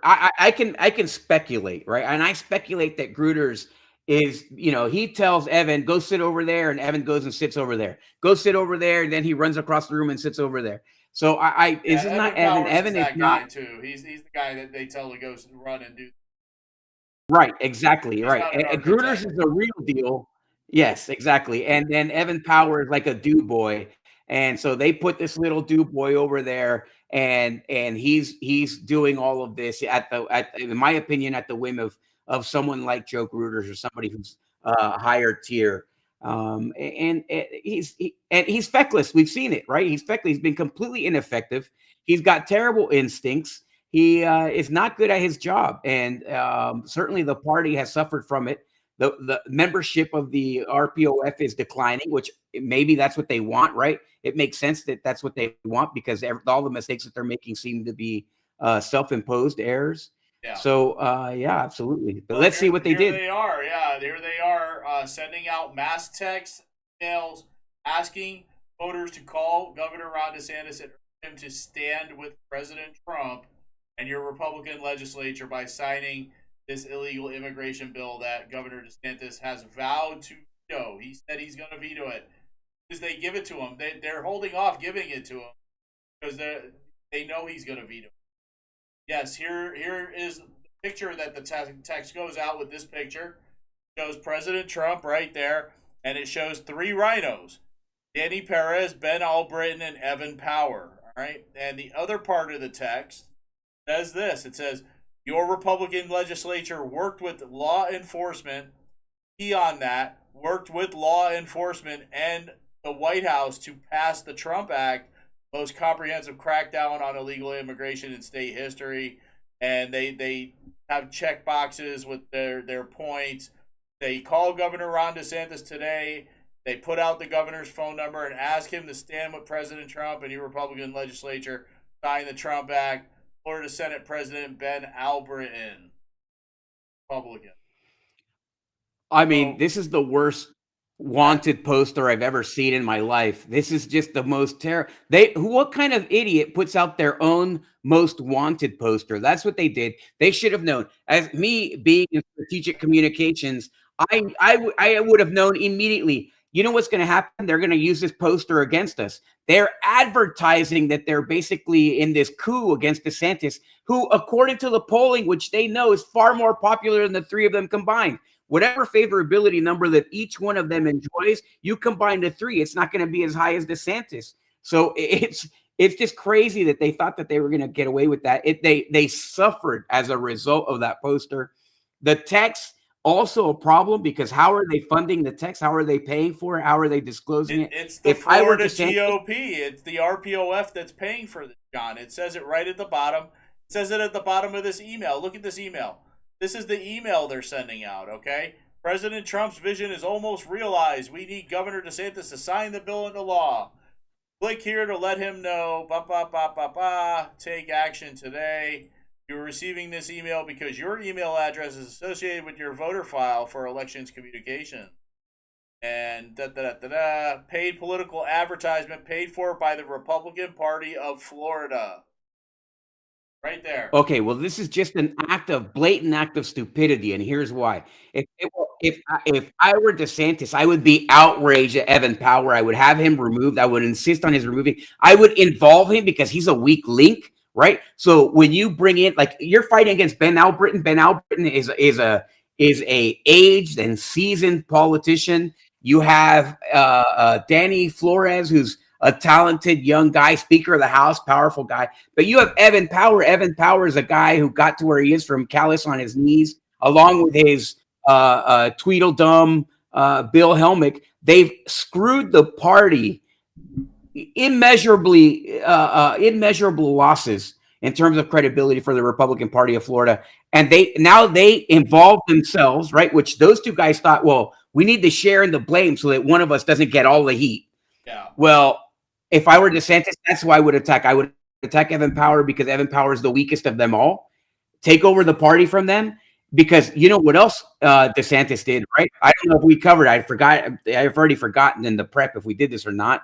I can speculate, right? And I speculate that Gruters is, he tells Evan, go sit over there, and Evan goes and sits over there. Go sit over there, and then he runs across the room and sits over there. So this is not Evan. Evan is not too. He's the guy that they tell to go run and do. Right, exactly, He's right. not an And Gruters architect. is a real deal. Yes, exactly. And then Evan Power is like a do boy. And so they put this little do boy over there, and he's doing all of this in my opinion, at the whim of someone like Joe Gruters or somebody who's higher tier. And he's feckless. We've seen it, right? He's feckless. He's been completely ineffective. He's got terrible instincts. He is not good at his job, and certainly the party has suffered from it. The membership of the RPOF is declining, which maybe that's what they want, right? It makes sense that that's what they want, because all the mistakes that they're making seem to be self-imposed errors. Yeah. So yeah, absolutely. But let's see what they did. They are, yeah, there they are, sending out mass text emails asking voters to call Governor Ron DeSantis and urge him to stand with President Trump and your Republican legislature by signing this illegal immigration bill that Governor DeSantis has vowed to veto. He said he's going to veto it. Because they give it to him. They're holding off giving it to him because they know he's going to veto it. Yes, here is the picture that the text goes out with. This picture shows President Trump right there, and it shows 3 rhinos: Danny Perez, Ben Albritton, and Evan Power. All right, and the other part of the text says this. It says, your Republican legislature worked with law enforcement, worked with law enforcement and the White House to pass the Trump Act, most comprehensive crackdown on illegal immigration in state history. And they have check boxes with their points. They call Governor Ron DeSantis today. They put out the governor's phone number and ask him to stand with President Trump and your Republican legislature, sign the Trump Act. Florida Senate President Ben Albritton, Republican. I mean, this is the worst wanted poster I've ever seen in my life. This is just the most terrible. What kind of idiot puts out their own most wanted poster? That's what they did. They should have known. As me being in strategic communications, I would have known immediately. You know what's going to happen? They're going to use this poster against us. They're advertising that they're basically in this coup against DeSantis, who, according to the polling, which they know is far more popular than the 3 of them combined. Whatever favorability number that each one of them enjoys, you combine the 3, it's not going to be as high as DeSantis. So it's just crazy that they thought that they were going to get away with that. They suffered as a result of that poster. The text, also a problem, because how are they funding the text? How are they paying for it? How are they disclosing it? It's the Florida GOP. It's the RPOF that's paying for this, John. It says it right at the bottom. It says it at the bottom of this email. Look at this email. This is the email they're sending out, okay? President Trump's vision is almost realized. We need Governor DeSantis to sign the bill into law. Click here to let him know. Take action today. You're receiving this email because your email address is associated with your voter file for elections communication. And paid political advertisement paid for by the Republican Party of Florida. Right there. Okay, well, this is just an blatant act of stupidity, and here's why. If I were DeSantis, I would be outraged at Evan Power. I would have him removed. I would insist on his removing. I would involve him because he's a weak link, right? So when you bring in, like, you're fighting against Ben Albritton. Ben Albritton is a aged and seasoned politician. You have Danny Flores, who's a talented young guy, Speaker of the House, powerful guy. But you have Evan Power. Evan Power is a guy who got to where he is from callous on his knees, along with his Tweedledum Bill Helmick. They've screwed the party immeasurable losses in terms of credibility for the Republican Party of Florida. And they involve themselves, right? Which those 2 guys thought, well, we need to share in the blame so that one of us doesn't get all the heat. Yeah. Well, if I were DeSantis, that's who I would attack. I would attack Evan Power because Evan Power is the weakest of them all. Take over the party from them, because you know what else DeSantis did, right? I don't know if we covered. I forgot. I've already forgotten in the prep if we did this or not.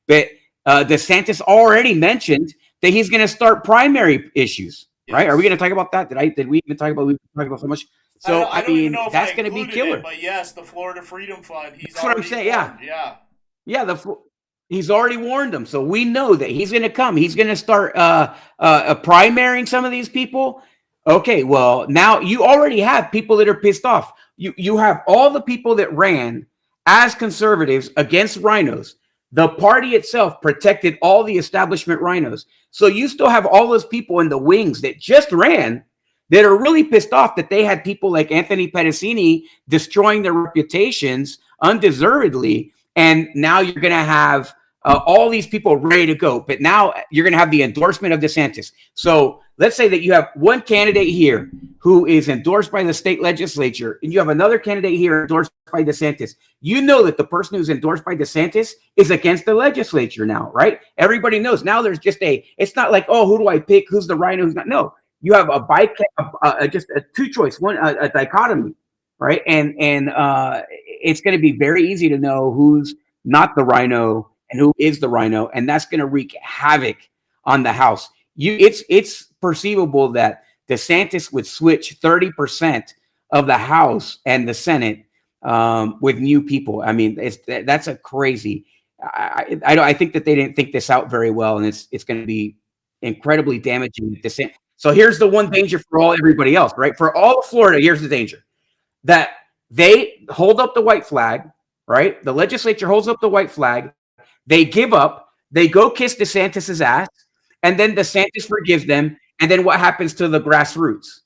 But DeSantis already mentioned that he's going to start primary issues, right? Are we going to talk about that? Did we even talk about? We talked about so much. So I don't even know if that's I going to be included killer. it, but yes, the Florida Freedom Fund. That's what I'm saying. Warned. Yeah. Yeah, he's already warned them, so we know that he's going to come. He's going to start primarying some of these people. Okay, well, now you already have people that are pissed off. You have all the people that ran as conservatives against rhinos. The party itself protected all the establishment rhinos. So you still have all those people in the wings that just ran that are really pissed off that they had people like Anthony Pedicini destroying their reputations undeservedly. And now you're going to have all these people ready to go. But now you're going to have the endorsement of DeSantis. So let's say that you have one candidate here who is endorsed by the state legislature, and you have another candidate here endorsed by DeSantis. You know that the person who's endorsed by DeSantis is against the legislature now, right? Everybody knows. Now there's just it's not like, oh, who do I pick? Who's the rhino? Who's not? No, you have just a two choice, a dichotomy, right? And it's going to be very easy to know who's not the rhino and who is the rhino, and that's going to wreak havoc on the House. It's perceivable that DeSantis would switch 30% of the House and the Senate with new people. I mean, that's a crazy. I think that they didn't think this out very well, and it's going to be incredibly damaging. So here's the one danger for everybody else, right? For all of Florida, here's the danger: that they hold up the white flag, right? The legislature holds up the white flag. They give up. They go kiss DeSantis's ass, and then DeSantis forgives them. And then what happens to the grassroots?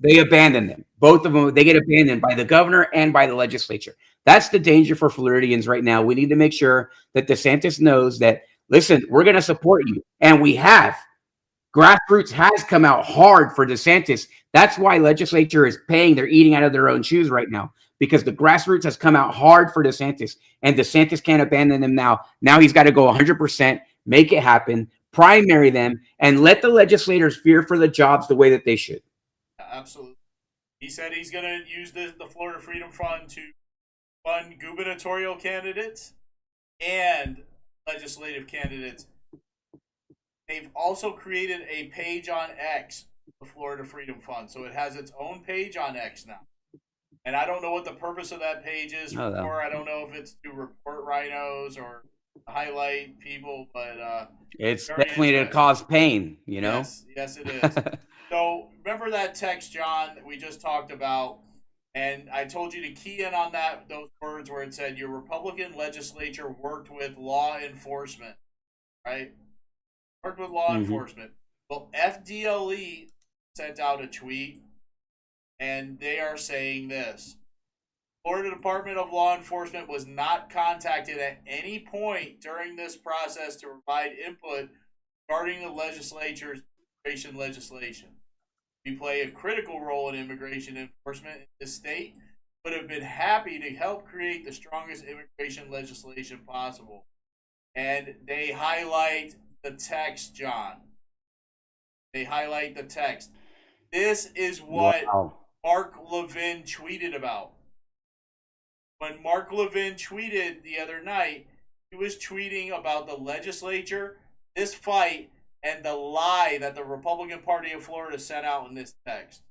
They abandon them. Both of them, they get abandoned by the governor and by the legislature. That's the danger for Floridians right now. We need to make sure that DeSantis knows that, listen, we're going to support you. And we have. Grassroots has come out hard for DeSantis. That's why legislature is paying. They're eating out of their own shoes right now, because the grassroots has come out hard for DeSantis, and DeSantis can't abandon them now. Now he's got to go 100%, make it happen, primary them, and let the legislators fear for the jobs the way that they should. Absolutely. He said he's going to use the Florida Freedom Fund to fund gubernatorial candidates and legislative candidates. They've also created a page on X, the Florida Freedom Fund. So it has its own page on X now. And I don't know what the purpose of that page is for. I don't know if it's to report rhinos or highlight people, but it's definitely to cause pain, you know? Yes, it is. So remember that text, John, that we just talked about, and I told you to key in on those words where it said your Republican legislature worked with law enforcement, right? Worked with law enforcement. Well, FDLE sent out a tweet, and they are saying this: Florida Department of Law Enforcement was not contacted at any point during this process to provide input regarding the legislature's immigration legislation. We play a critical role in immigration enforcement in this state, but have been happy to help create the strongest immigration legislation possible. And they highlight the text, John. They highlight the text. This is what Mark Levin tweeted about. When Mark Levin tweeted the other night, he was tweeting about the legislature, this fight, and the lie that the Republican Party of Florida sent out in this text.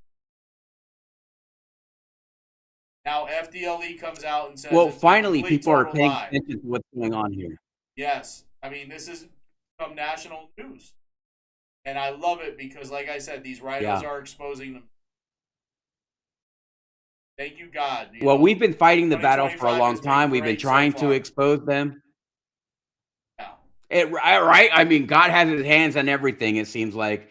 Now FDLE comes out and says, well, finally people are paying attention to what's going on here. Yes. I mean, this is from national news. And I love it because, like I said, these rhinos are exposing them. Thank you, God. Well, we've been fighting the battle for a long time. We've been trying to expose them. Right? I mean, God has his hands on everything, it seems like.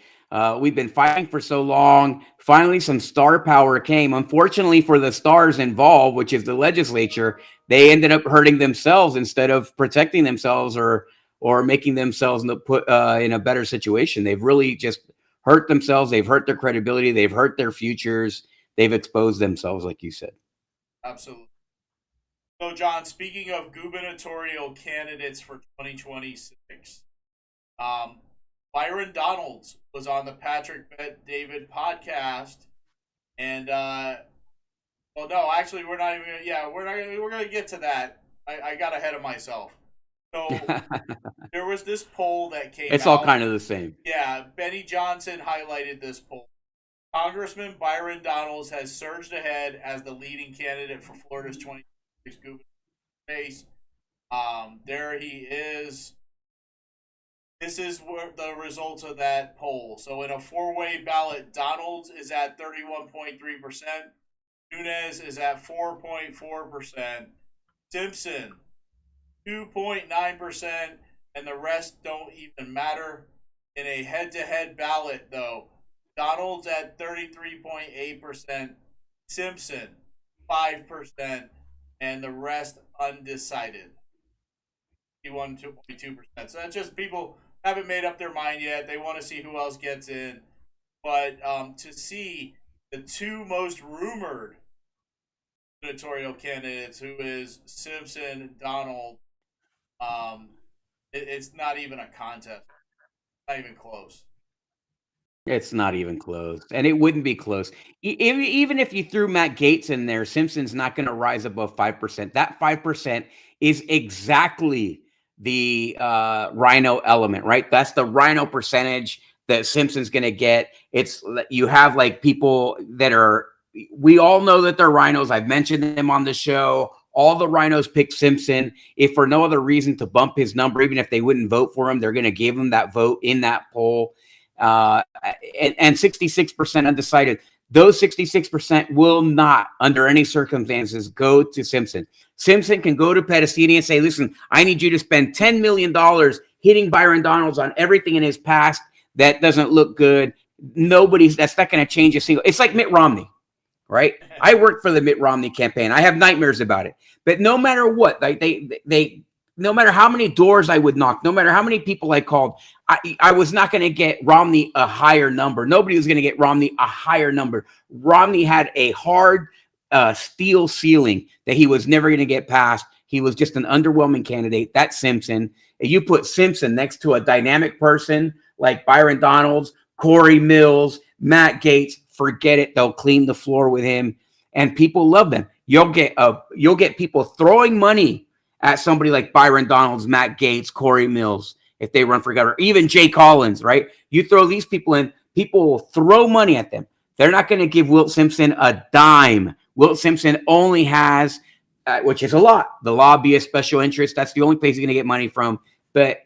We've been fighting for so long. Finally, some star power came. Unfortunately for the stars involved, which is the legislature, they ended up hurting themselves instead of protecting themselves or making themselves put in a better situation. They've really just hurt themselves. They've hurt their credibility. They've hurt their futures. They've exposed themselves, like you said. Absolutely. So, John, speaking of gubernatorial candidates for 2026, Byron Donalds was on the Patrick Bet David podcast, and well, no, actually, we're not even. Yeah, we're not. We're gonna get to that. I got ahead of myself. So there was this poll that came It's out. all kind of the same. Yeah, Benny Johnson highlighted this poll. Congressman Byron Donalds has surged ahead as the leading candidate for Florida's 2026 gubernatorial race. There he is. This is the results of that poll. So in a four-way ballot, Donalds is at 31.3%. Nunes is at 4.4%. Simpson, 2.9%. And the rest don't even matter. In a head-to-head ballot, though, Donalds at 33.8%. Simpson, 5%. And the rest undecided. He won 2.2%. So that's just people haven't made up their mind yet. They want to see who else gets in. But to see the two most rumored gubernatorial candidates, who is Simpson and Donald, it's not even a contest. Not even close. It's not even close, and it wouldn't be close. Even if you threw Matt Gaetz in there, Simpson's not going to rise above 5%. That 5% is exactly the rhino element, right? That's the rhino percentage that Simpson's going to get. It's you have like people that are. We all know that they're rhinos. I've mentioned them on the show. All the rhinos pick Simpson. If for no other reason to bump his number, even if they wouldn't vote for him, they're going to give him that vote in that poll. And 66% undecided. Those 66% will not, under any circumstances, go to Simpson. Simpson can go to Pedicini and say, listen, I need you to spend $10 million hitting Byron Donalds on everything in his past that doesn't look good. That's not going to change a single. It's like Mitt Romney, right? I worked for the Mitt Romney campaign. I have nightmares about it. But no matter what, they no matter how many doors I would knock, no matter how many people I called, I was not going to get Romney a higher number. Nobody was going to get Romney a higher number. Romney had a hard steel ceiling that he was never going to get past. He was just an underwhelming candidate. That's Simpson. If you put Simpson next to a dynamic person like Byron Donalds, Corey Mills, Matt Gaetz, forget it. They'll clean the floor with him, and people love them. You'll get people throwing money at somebody like Byron Donalds, Matt Gaetz, Corey Mills, if they run for governor, even Jay Collins, right? You throw these people in, people will throw money at them. They're not going to give Wilt Simpson a dime. Wilt Simpson only has, which is a lot, the lobbyist special interest. That's the only place he's going to get money from. But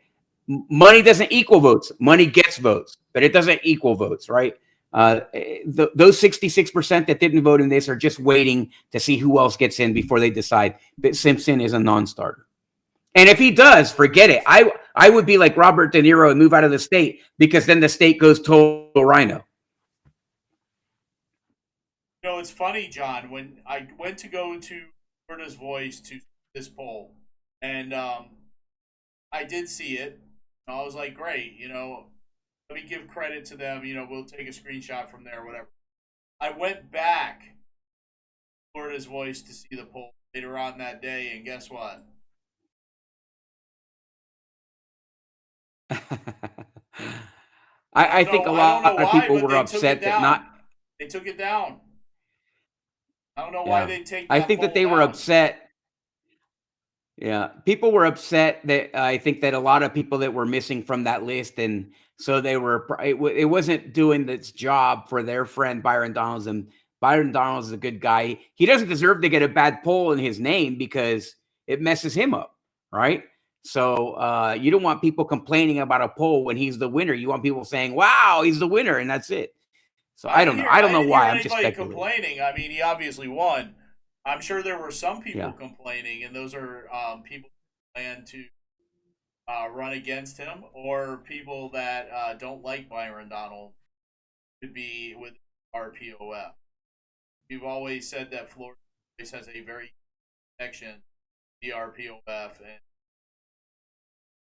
money doesn't equal votes. Money gets votes, but it doesn't equal votes, right? Those 66% that didn't vote in this are just waiting to see who else gets in before they decide that Simpson is a non-starter. And if he does, forget it. I would be like Robert De Niro and move out of the state, because then the state goes total rhino. You know, it's funny, John, when I went to go to Florida's Voice to this poll, and I did see it. I was like, great, let me give credit to them. We'll take a screenshot from there, whatever. I went back to Florida's Voice to see the poll later on that day, and guess what? I think a lot of people were upset that not. They took it down. I don't know why they take that I think that they were upset. Yeah, people were upset that I think that a lot of people that were missing from that list, and so they were. It wasn't doing its job for their friend Byron Donalds, and Byron Donalds is a good guy. He doesn't deserve to get a bad poll in his name because it messes him up, right? So you don't want people complaining about a poll when he's the winner. You want people saying, "Wow, he's the winner," and that's it. So I don't know. I don't know why. I'm just speculating. Complaining. I mean, he obviously won. I'm sure there were some people complaining, and those are people who plan to run against him, or people that don't like Byron Donald could be with RPOF. We've always said that Florida has a very connection to the RPOF, and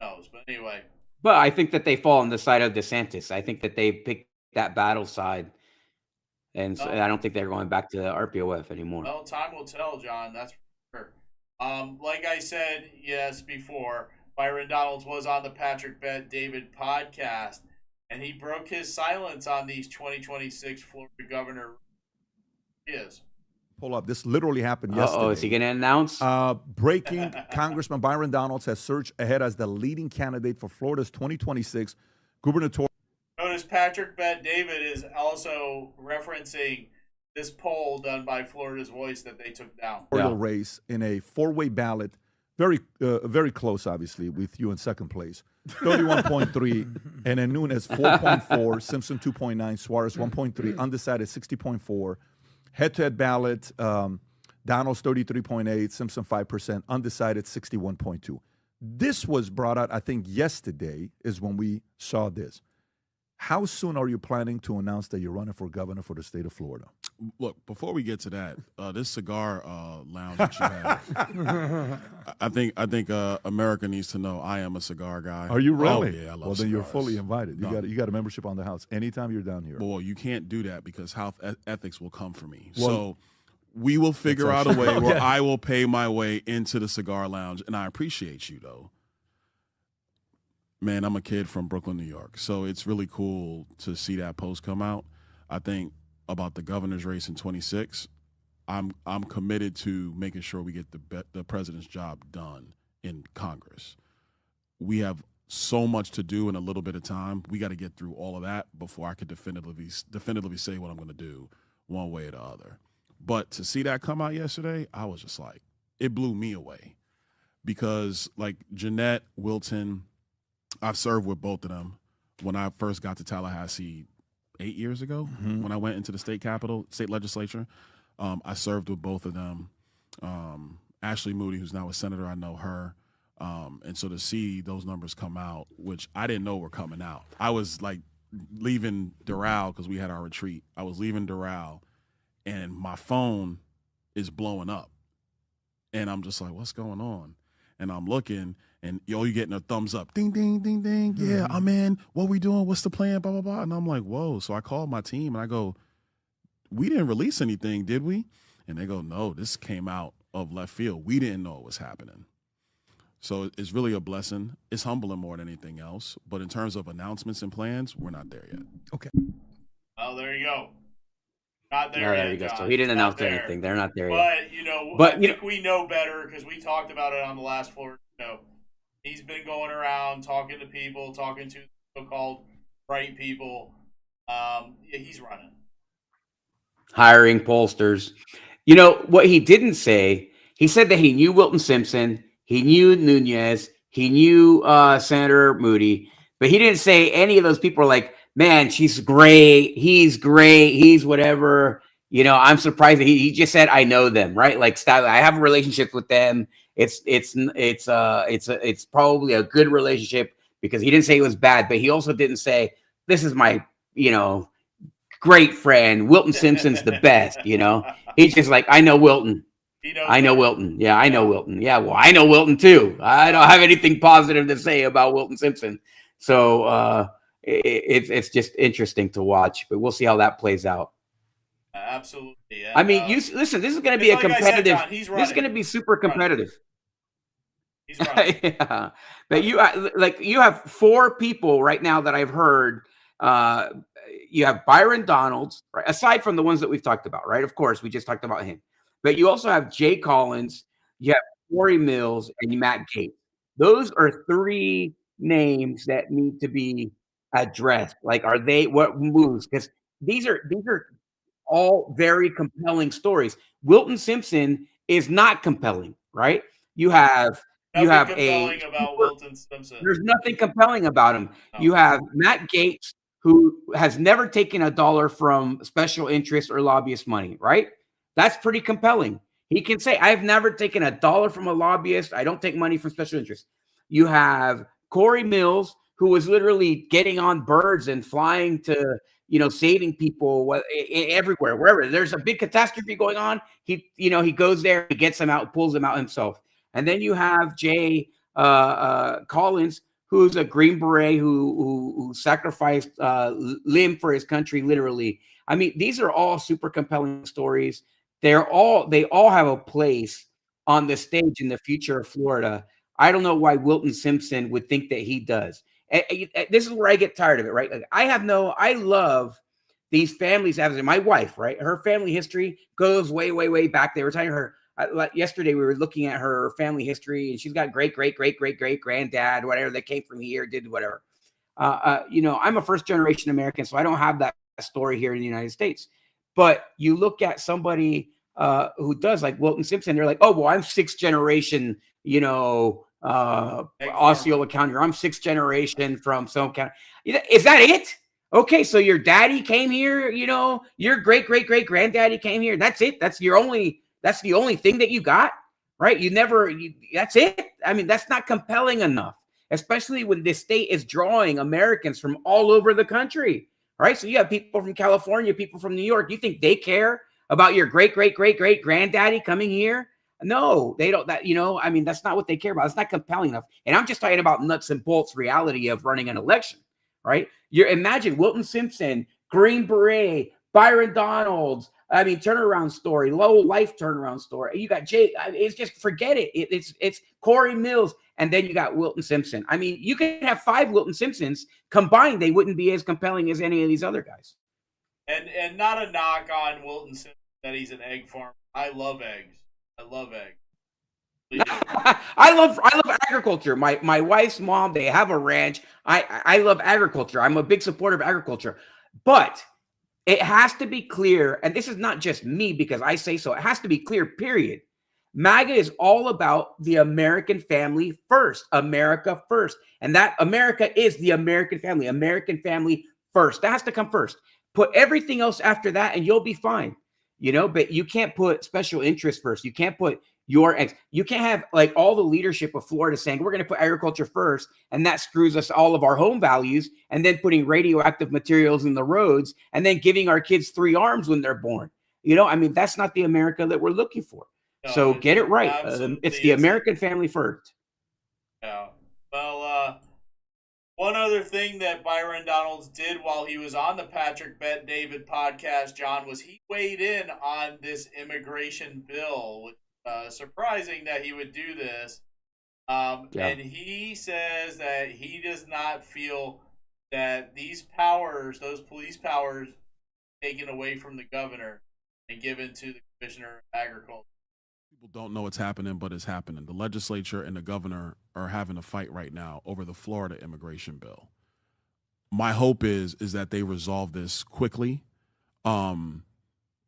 who knows. But anyway. But I think that they fall on the side of DeSantis. I think that they picked that battle side. And so I don't think they're going back to the RPOF anymore. Well, time will tell, John. That's for sure. Like I said, yes, before, Byron Donalds was on the Patrick Bet-David podcast, and he broke his silence on these 2026 Florida governor is. Pull up. This literally happened yesterday. Uh-oh, is he going to announce? Breaking, Congressman Byron Donalds has surged ahead as the leading candidate for Florida's 2026 gubernatorial. Notice Patrick Bet-David is also referencing this poll done by Florida's Voice that they took down. Race in a four-way ballot, very close, obviously, with you in second place. 31.3, and then Nunes 4.4, Simpson 2.9, Suarez 1.3, undecided 60.4. Head-to-head ballot, Donalds 33.8, Simpson 5%, undecided 61.2. This was brought out, I think, yesterday is when we saw this. How soon are you planning to announce that you're running for governor for the state of Florida? Look, before we get to that, this cigar lounge that you have, I think America needs to know I am a cigar guy. Are you really? Oh, yeah, I love Well, then cigars. you're fully invited. You got a membership on the house anytime you're down here. Boy, you can't do that because health ethics will come for me. Well, so we will figure out a way where Yeah. I will pay my way into the cigar lounge, and I appreciate you, though. Man, I'm a kid from Brooklyn, New York, so it's really cool to see that post come out. I think about the governor's race in 26, I'm committed to making sure we get the president's job done in Congress. We have so much to do in a little bit of time. We got to get through all of that before I could definitively say what I'm going to do one way or the other. But to see that come out yesterday, I was just like, it blew me away because like Jeanette, Wilton, I've served with both of them when I first got to Tallahassee 8 years ago, when I went into the state legislature. I served with both of them. Ashley Moody, who's now a senator, I know her. And so to see those numbers come out, which I didn't know were coming out. I was like leaving Doral because we had our retreat. I was leaving Doral and my phone is blowing up. And I'm just like, what's going on? And I'm looking and you're getting a thumbs up. Ding, ding, ding, ding. Yeah, I'm in. What we doing? What's the plan? Blah, blah, blah. And I'm like, whoa. So I called my team and I go, we didn't release anything, did we? And they go, no, this came out of left field. We didn't know it was happening. So it's really a blessing. It's humbling more than anything else. But in terms of announcements and plans, we're not there yet. Okay. Oh, there you go. Not there Oh, yet, there you go. John. So he didn't Not announce there. anything. They're not there yet. But, I think we know better because we talked about it on the last Florida show. He's been going around talking to people, talking to so-called bright people. Yeah, he's running. Hiring pollsters. You know, what he didn't say, he said that he knew Wilton Simpson, he knew Nunes, he knew Senator Moody, but he didn't say any of those people are like, man, she's great, he's whatever. You know, I'm surprised that he just said, I know them, right? Like, I have a relationship with them. It's probably a good relationship because he didn't say it was bad, but he also didn't say, this is my, great friend. Wilton Simpson's the best, He's just like, I know Wilton. I know Wilton. Yeah, I know Wilton. Yeah, well, I know Wilton too. I don't have anything positive to say about Wilton Simpson. So it's just interesting to watch, but we'll see how that plays out. Absolutely. Yeah. I mean, listen, this is going to be a competitive. John, this is going to be super competitive. He's running. Yeah. But you have four people right now that I've heard. You have Byron Donalds, right? Aside from the ones that we've talked about, right? Of course, we just talked about him. But you also have Jay Collins, you have Corey Mills, and Matt Gaetz. Those are three names that need to be addressed. Like, are they what moves? Because these are all very compelling stories. Wilton Simpson is not compelling, right? Nothing compelling about Wilton Simpson. There's nothing compelling about him. No. You have Matt Gaetz, who has never taken a dollar from special interest or lobbyist money, right? That's pretty compelling. He can say, I've never taken a dollar from a lobbyist. I don't take money from special interest. You have Corey Mills, who was literally getting on birds and flying to, saving people everywhere, wherever there's a big catastrophe going on. He goes there, he gets them out, pulls them out himself. And then you have Jay Collins, who's a Green Beret who sacrificed limb for his country, literally. I mean, these are all super compelling stories. They all have a place on the stage in the future of Florida. I don't know why Wilton Simpson would think that he does. This is where I get tired of it, right? Like, I love these families. My wife, right? Her family history goes way, way, way back. They were telling her yesterday, we were looking at her family history, and she's got great, great, great, great, great granddad, whatever, that came from here, did whatever. I'm a first generation American, so I don't have that story here in the United States. But you look at somebody who does, like Wilton Simpson, they're like, oh, well, I'm sixth generation, Osceola County, or I'm sixth generation from some county. Is that it? Okay, so your daddy came here, your great great great granddaddy came here. That's it. That's the only thing that you got, right? That's it. I mean, that's not compelling enough, especially when this state is drawing Americans from all over the country, right? So you have people from California, people from New York. You think they care about your great great great great granddaddy coming here? No, they don't. That's not what they care about. It's not compelling enough. And I'm just talking about nuts and bolts reality of running an election, right? Imagine Wilton Simpson, Green Beret, Byron Donalds. Turnaround story, low life turnaround story. You got Jake. It's just forget it. It's Corey Mills, and then you got Wilton Simpson. You could have 5 Wilton Simpsons combined; they wouldn't be as compelling as any of these other guys. And not a knock on Wilton Simpson that he's an egg farmer. I love eggs. I love agriculture. My wife's mom, they have a ranch. I love agriculture. I'm a big supporter of agriculture, but it has to be clear, and this is not just me because I say so. It has to be clear, period. MAGA is all about the American family first, America first. And that America is the American family first. That has to come first. Put everything else after that and you'll be fine. But you can't put special interests first. You can't put you can't have like all the leadership of Florida saying we're going to put agriculture first, and that screws us all of our home values, and then putting radioactive materials in the roads, and then giving our kids 3 arms when they're born. That's not the America that we're looking for. No, so get it right. It's the American family first. Yeah. Well, one other thing that Byron Donalds did while he was on the Patrick Bet David podcast, John, was he weighed in on this immigration bill. Surprising that he would do this. And he says that he does not feel that these powers, those police powers, taken away from the governor and given to the commissioner of agriculture. People don't know what's happening, but it's happening. The legislature and the governor are having a fight right now over the Florida immigration bill. My hope is that they resolve this quickly. The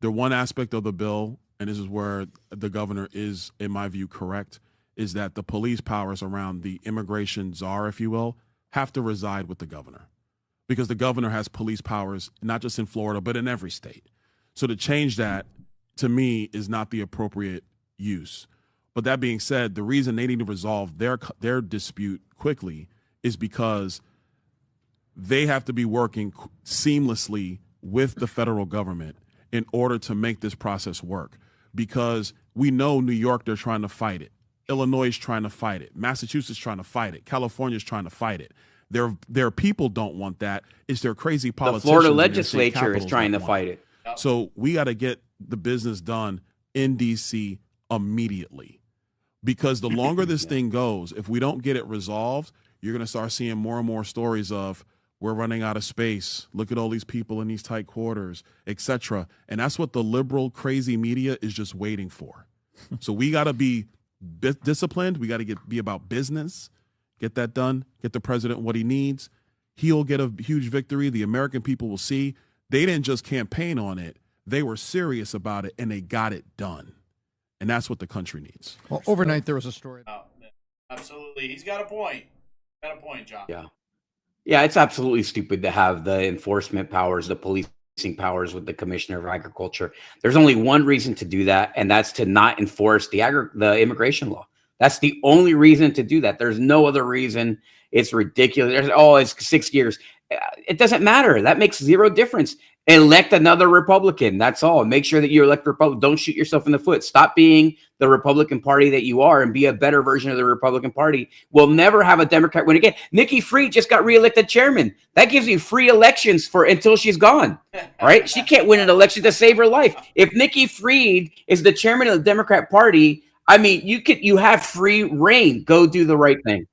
one aspect of the bill, and this is where the governor is, in my view, correct, is that the police powers around the immigration czar, if you will, have to reside with the governor, because the governor has police powers, not just in Florida, but in every state. So to change that, to me, is not the appropriate use. But that being said, the reason they need to resolve their dispute quickly is because they have to be working seamlessly with the federal government in order to make this process work. Because we know New York, they're trying to fight it. Illinois is trying to fight it. Massachusetts trying to fight it. California is trying to fight it. Their people don't want that. It's their crazy politicians. The Florida legislature is trying to fight it. So we got to get the business done in D.C. immediately. Because the longer this thing goes, if we don't get it resolved, you're going to start seeing more and more stories of we're running out of space. Look at all these people in these tight quarters, etc. And that's what the liberal, crazy media is just waiting for. So we got to be disciplined. We got to be about business, get that done, get the president what he needs. He'll get a huge victory. The American people will see. They didn't just campaign on it. They were serious about it, and they got it done. And that's what the country needs. Well, overnight there was a story. Oh, absolutely. He's got a point. Got a point, John. Yeah, it's absolutely stupid to have the enforcement powers, the policing powers with the commissioner of agriculture. There's only one reason to do that, and that's to not enforce the immigration law. That's the only reason to do that. There's no other reason. It's ridiculous. It's 6 years. It doesn't matter. That makes zero difference. Elect another Republican. That's all. Make sure that you elect Republican. Don't shoot yourself in the foot. Stop being the Republican Party that you are and be a better version of the Republican Party. We'll never have a Democrat win again. Nikki Fried just got reelected chairman. That gives you free elections until she's gone. Right? She can't win an election to save her life. If Nikki Fried is the chairman of the Democrat Party, I mean, you have free reign. Go do the right thing.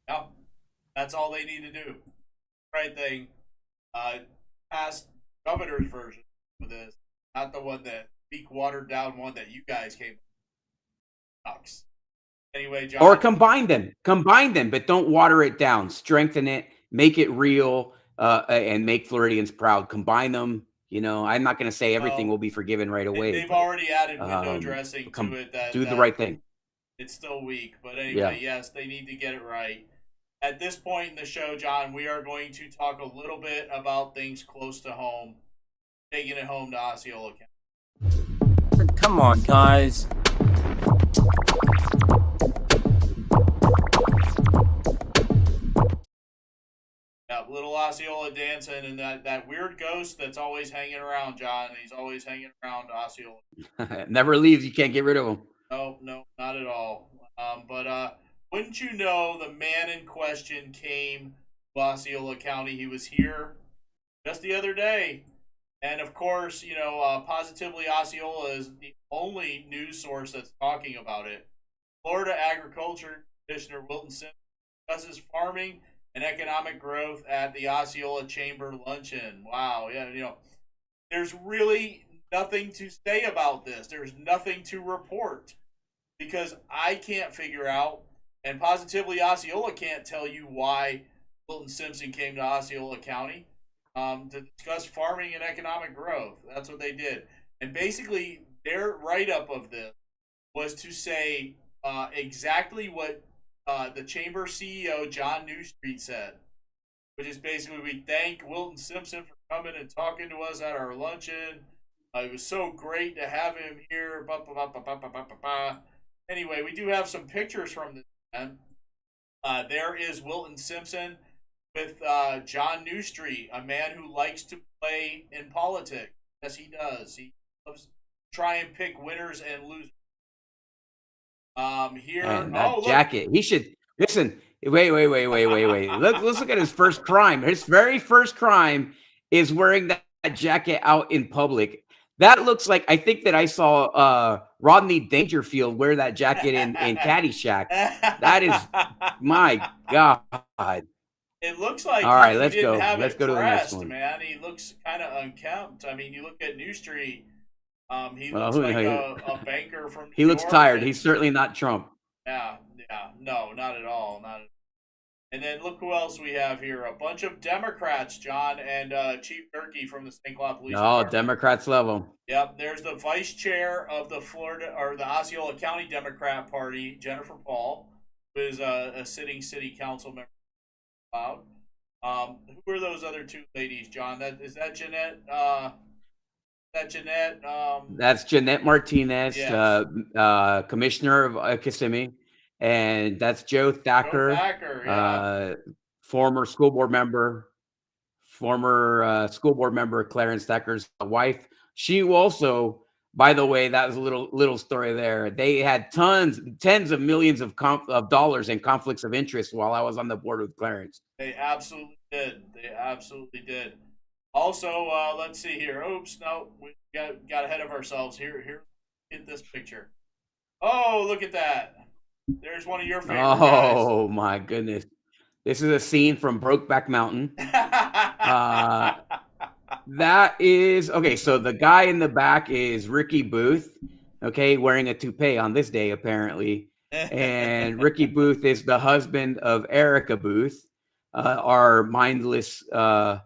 Yep. That's all they need to do. Right thing. Pass governor's version of this, not the one that weak, watered down one that you guys came up with. Anyway, John. Or combine them, but don't water it down. Strengthen it, make it real, and make Floridians proud. Combine them. You know, I'm not going to say everything will be forgiven right away. They've already added window dressing to it. Do the right thing. It's still weak, but anyway, yes, they need to get it right. At this point in the show, John, we are going to talk a little bit about things close to home, taking it home to Osceola County. Come on, guys. Yeah, little Osceola dancing, and that weird ghost that's always hanging around, John. He's always hanging around Osceola. Never leaves. You can't get rid of him. No, not at all. But wouldn't you know, the man in question came to Osceola County. He was here just the other day. And, of course, you know, Positively Osceola is the only news source that's talking about it. Florida Agriculture Commissioner Wilton Simpson discusses farming and economic growth at the Osceola Chamber Luncheon. Wow, yeah, you know, there's really nothing to say about this. There's nothing to report because I can't figure out, and Positively Osceola can't tell you why Wilton Simpson came to Osceola County to discuss farming and economic growth. That's what they did. And basically, their write-up of this was to say exactly what the Chamber CEO, John Newstreet, said, which is basically, we thank Wilton Simpson for coming and talking to us at our luncheon. It was so great to have him here. Anyway, we do have some pictures from this event. There is Wilton Simpson with John Newstreet, a man who likes to play in politics. Yes, he does. He loves to try and pick winners and losers. Here, and that jacket. He should listen. Wait. Let's look at his first crime. His very first crime is wearing that jacket out in public. That looks like, I think that I saw Rodney Dangerfield wear that jacket in Caddyshack. That is, my God. It looks like all right. Let's go. Let's go to the next one. Man, he looks kind of unkempt. I mean, you look at Newstreet. He looks like a banker from New He looks York. tired. He's certainly not Trump. Yeah. No, not at all. And then look who else we have here. A bunch of Democrats, John, and Chief Durkee from the St. Cloud Police Department. Democrats love him. Yep. There's the vice chair of the the Osceola County Democrat Party, Jennifer Paul, who is a sitting city council member. Who are those other two ladies, John? Is that Jeanette? That's Jeanette Martinez, yes. Commissioner of Kissimmee, and that's Joe Thacker, former school board member Clarence Thacker's wife. She also, by the way, that was a little story there. They had tens of millions of dollars in conflicts of interest while I was on the board with Clarence. They absolutely did. Also, let's see here. Oops, no, we got ahead of ourselves. Here, get this picture. Oh, look at that. There's one of your favorite guys. Oh, my goodness. This is a scene from Brokeback Mountain. That is, okay, so the guy in the back is Ricky Booth, okay, wearing a toupee on this day, apparently. And Ricky Booth is the husband of Erica Booth, our mindless former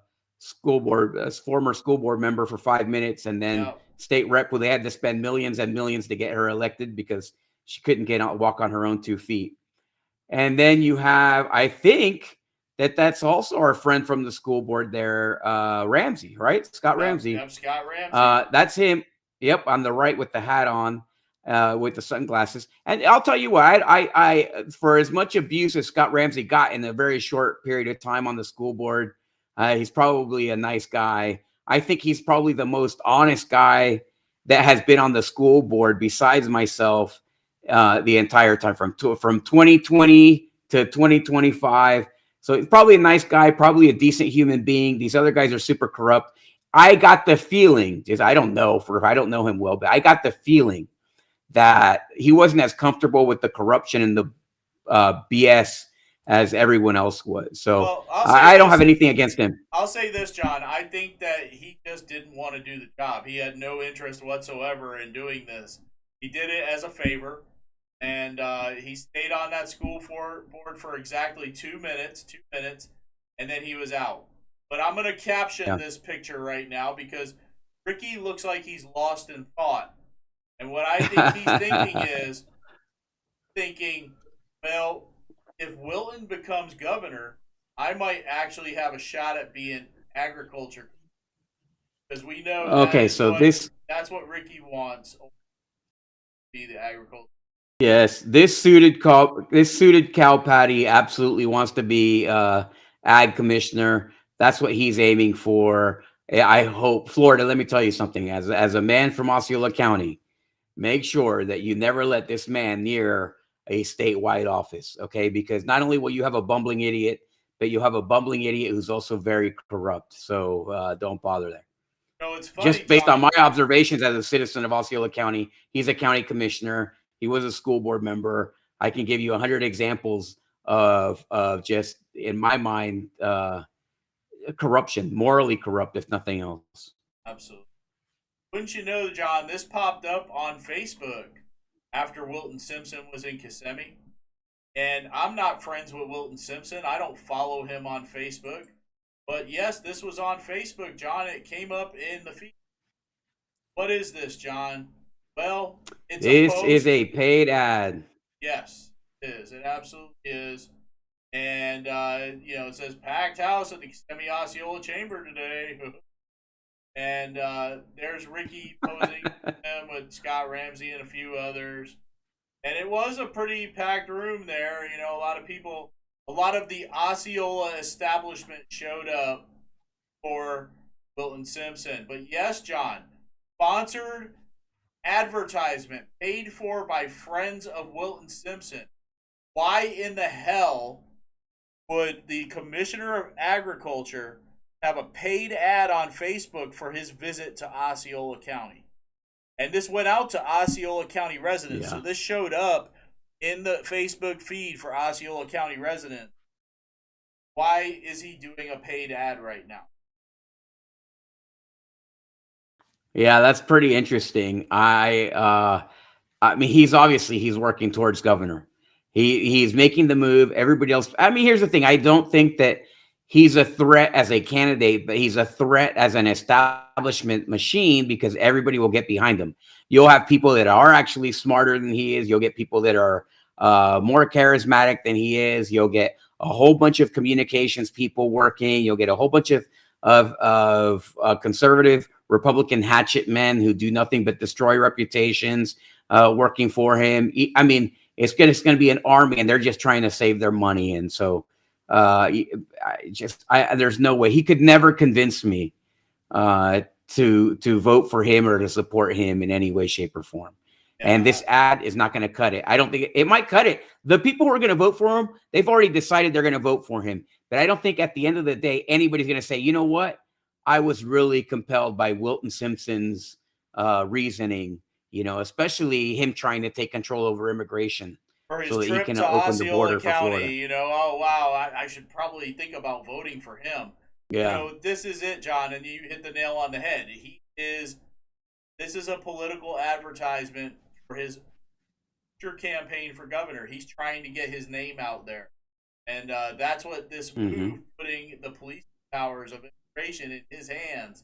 school board member for 5 minutes, and then state rep, where they had to spend millions and millions to get her elected because she couldn't walk on her own 2 feet. And then you have, I think that's also our friend from the school board there, Ramsey, right? Scott Ramsey. Yep, Scott Ramsey. That's him. Yep, on the right with the hat on, with the sunglasses. And I'll tell you what, I for as much abuse as Scott Ramsey got in a very short period of time on the school board, he's probably a nice guy. I think he's probably the most honest guy that has been on the school board besides myself the entire time from 2020 to 2025. So he's probably a nice guy, probably a decent human being. These other guys are super corrupt. I got the feeling, I don't know him well, but I got the feeling that he wasn't as comfortable with the corruption and the BS as everyone else was. So Well, I don't have anything against him. I'll say this, John. I think that he just didn't want to do the job. He had no interest whatsoever in doing this. He did it as a favor, and he stayed on that school board for exactly 2 minutes, and then he was out. But I'm going to caption this picture right now because Ricky looks like he's lost in thought. And what I think he's thinking, well, if Wilton becomes governor, I might actually have a shot at being agriculture, because we know that's what Ricky wants, be the agriculture. Yes, this suited cow patty absolutely wants to be ag commissioner. That's what he's aiming for. I hope Florida. Let me tell you something. As a man from Osceola County, make sure that you never let this man near a statewide office, okay? Because not only will you have a bumbling idiot, but you have a bumbling idiot who's also very corrupt. So don't bother there. No, it's funny, just based on my observations as a citizen of Osceola County, he's a county commissioner. He was a school board member. I can give you 100 examples of just, in my mind, corruption, morally corrupt, if nothing else. Absolutely. Wouldn't you know, John, this popped up on Facebook after Wilton Simpson was in Kissimmee. And I'm not friends with Wilton Simpson. I don't follow him on Facebook. But yes, this was on Facebook, John. It came up in the feed. What is this, John? Well, This is a paid ad. Yes, it is. It absolutely is. And, it says packed house at the Kissimmee Osceola Chamber today. And there's Ricky posing with Scott Ramsey and a few others. And it was a pretty packed room there. You know, a lot of the Osceola establishment showed up for Wilton Simpson. But yes, John, sponsored advertisement paid for by friends of Wilton Simpson. Why in the hell would the Commissioner of Agriculture have a paid ad on Facebook for his visit to Osceola County? And this went out to Osceola County residents. So this showed up in the Facebook feed for Osceola County residents. Why is he doing a paid ad right now? Yeah, that's pretty interesting. I mean, he's working towards governor. He's making the move. Everybody else. I mean, here's the thing. I don't think that he's a threat as a candidate, but he's a threat as an establishment machine because everybody will get behind him. You'll have people that are actually smarter than he is. You'll get people that are more charismatic than he is. You'll get a whole bunch of communications people working. You'll get a whole bunch of conservative Republican hatchet men who do nothing but destroy reputations working for him. I mean, it's going to be an army, and they're just trying to save their money. And so there's no way. He could never convince me to vote for him or to support him in any way, shape, or form. And this ad is not going to cut it. I don't think it might cut it. The people who are going to vote for him, they've already decided they're going to vote for him. But I don't think at the end of the day, anybody's going to say, you know what? I was really compelled by Wilton Simpson's reasoning, especially him trying to take control over immigration so that he can open the border for Florida. Oh, wow, I should probably think about voting for him. Yeah. This is it, John, and you hit the nail on the head. This is a political advertisement for his future campaign for governor. He's trying to get his name out there. And that's what this move, putting the police powers of immigration in his hands,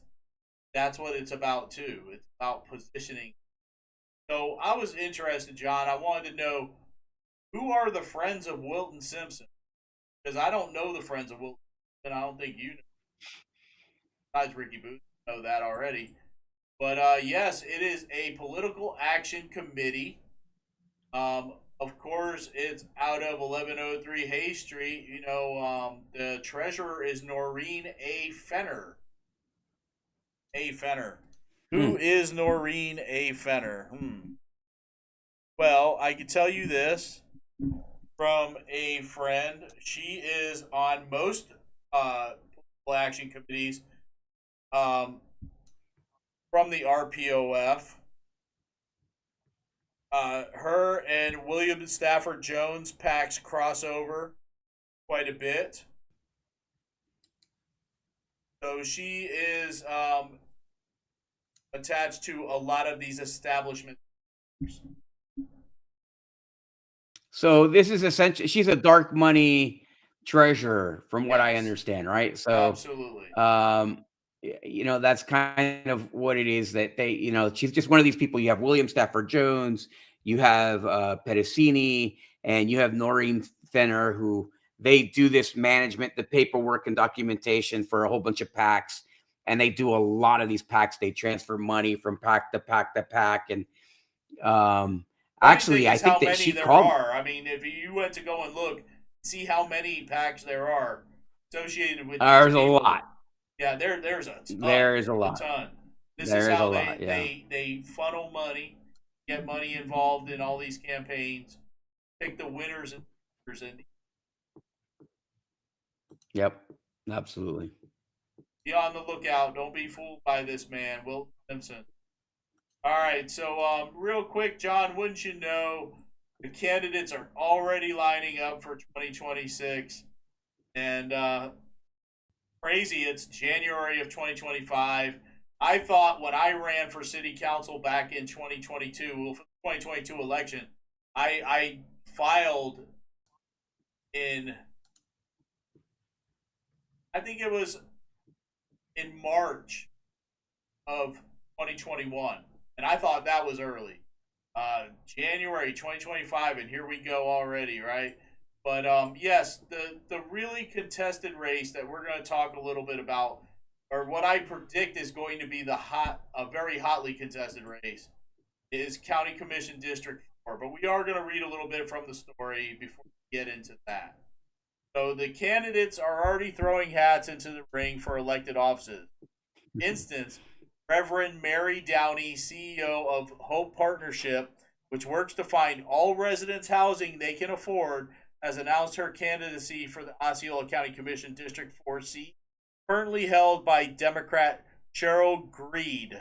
that's what it's about too. It's about positioning. So I was interested, John. I wanted to know, who are the friends of Wilton Simpson? Because I don't know the friends of Wilton Simpson. I don't think you know. Besides Ricky Booth, you know that already. But yes, it is a political action committee. Of course, it's out of 1103 Hay Street. The treasurer is Noreen A. Fenner. Who is Noreen A. Fenner? Well, I can tell you this from a friend. She is on most political action committees from the RPOF. Her and William Stafford Jones PACs crossover quite a bit. So she is attached to a lot of these establishments. So this is essentially, she's a dark money treasurer, from what I understand, right? So Absolutely. you know, that's kind of what it is that they, you know, she's just one of these people. You have William Stafford Jones, you have Pedicini, and you have Noreen Fenner, who they do this management, the paperwork and documentation for a whole bunch of PACs. And they do a lot of these PACs. They transfer money from PAC to PAC to PAC. And actually, I think that she called. I mean, if you went to go and look, see how many PACs there are associated with. There's a lot. Yeah, there's a ton. There is a lot. A ton. This There is is how a lot, yeah. they funnel money, get money involved in all these campaigns, pick the winners and losers, and Yep, absolutely. be on the lookout. Don't be fooled by this man, Will Simpson. All right, so real quick, John, wouldn't you know, the candidates are already lining up for 2026, and crazy, it's January of 2025. I thought when I ran for city council back in 2022, well, for the 2022 election, I filed in, I think it was in March of 2021. And I thought that was early. January 2025, and here we go already, right? But yes, the really contested race that we're going to talk a little bit about, or what I predict is going to be a very hotly contested race, is County Commission District 4. But we are going to read a little bit from the story before we get into that. So the candidates are already throwing hats into the ring for elected offices. For instance, Reverend Mary Downey, CEO of Hope Partnership, which works to find all residents housing they can afford, has announced her candidacy for the Osceola County Commission District 4 seat, currently held by Democrat Cheryl Greed.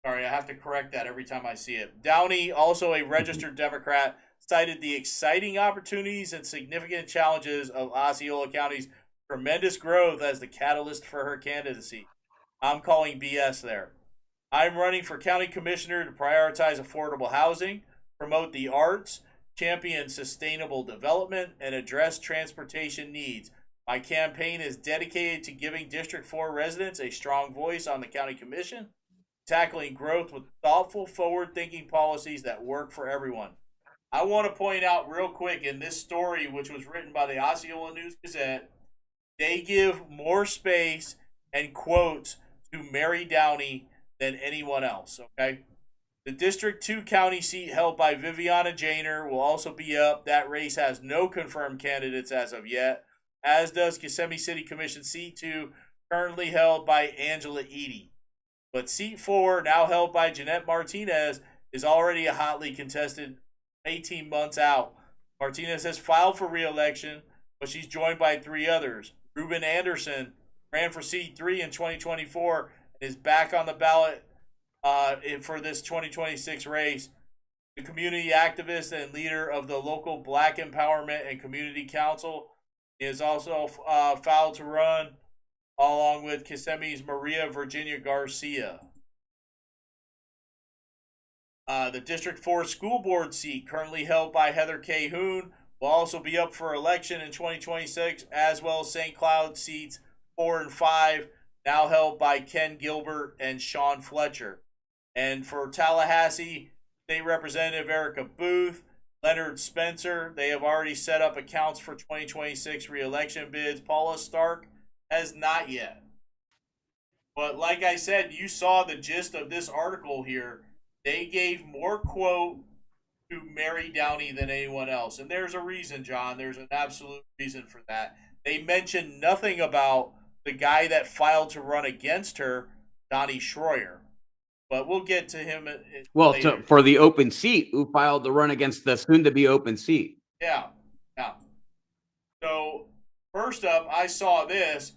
Sorry, I have to correct that every time I see it. Downey, also a registered Democrat, cited the exciting opportunities and significant challenges of Osceola County's tremendous growth as the catalyst for her candidacy. I'm calling BS there. I'm running for county commissioner to prioritize affordable housing, promote the arts, champion sustainable development, and address transportation needs. My campaign is dedicated to giving District 4 residents a strong voice on the county commission, tackling growth with thoughtful, forward-thinking policies that work for everyone. I want to point out real quick, in this story, which was written by the Osceola News-Gazette, they give more space and quotes to Mary Downey than anyone else, okay? The District 2 county seat held by Viviana Janer will also be up. That race has no confirmed candidates as of yet, as does Kissimmee City Commission seat 2, currently held by Angela Eady. But seat 4, now held by Jeanette Martinez, is already a hotly contested 18 months out. Martinez has filed for re-election, but she's joined by 3 others. Ruben Anderson ran for seat 3 in 2024 and is back on the ballot for this 2026 race. The community activist and leader of the local Black Empowerment and Community Council is also filed to run, along with Kissimmee's Maria Virginia Garcia. The District 4 school board seat, currently held by Heather K. Hoon, will also be up for election in 2026, as well as St. Cloud seats 4 and 5, now held by Ken Gilbert and Sean Fletcher. And for Tallahassee, State Representative Erica Booth, Leonard Spencer, they have already set up accounts for 2026 re-election bids. Paula Stark has not yet. But like I said, you saw the gist of this article here. They gave more quote to Mary Downey than anyone else. And there's a reason, John. There's an absolute reason for that. They mentioned nothing about the guy that filed to run against her, Donnie Schroyer. But we'll get to him later. For the open seat, who filed to run against the soon-to-be open seat. Yeah. So, first up, I saw this.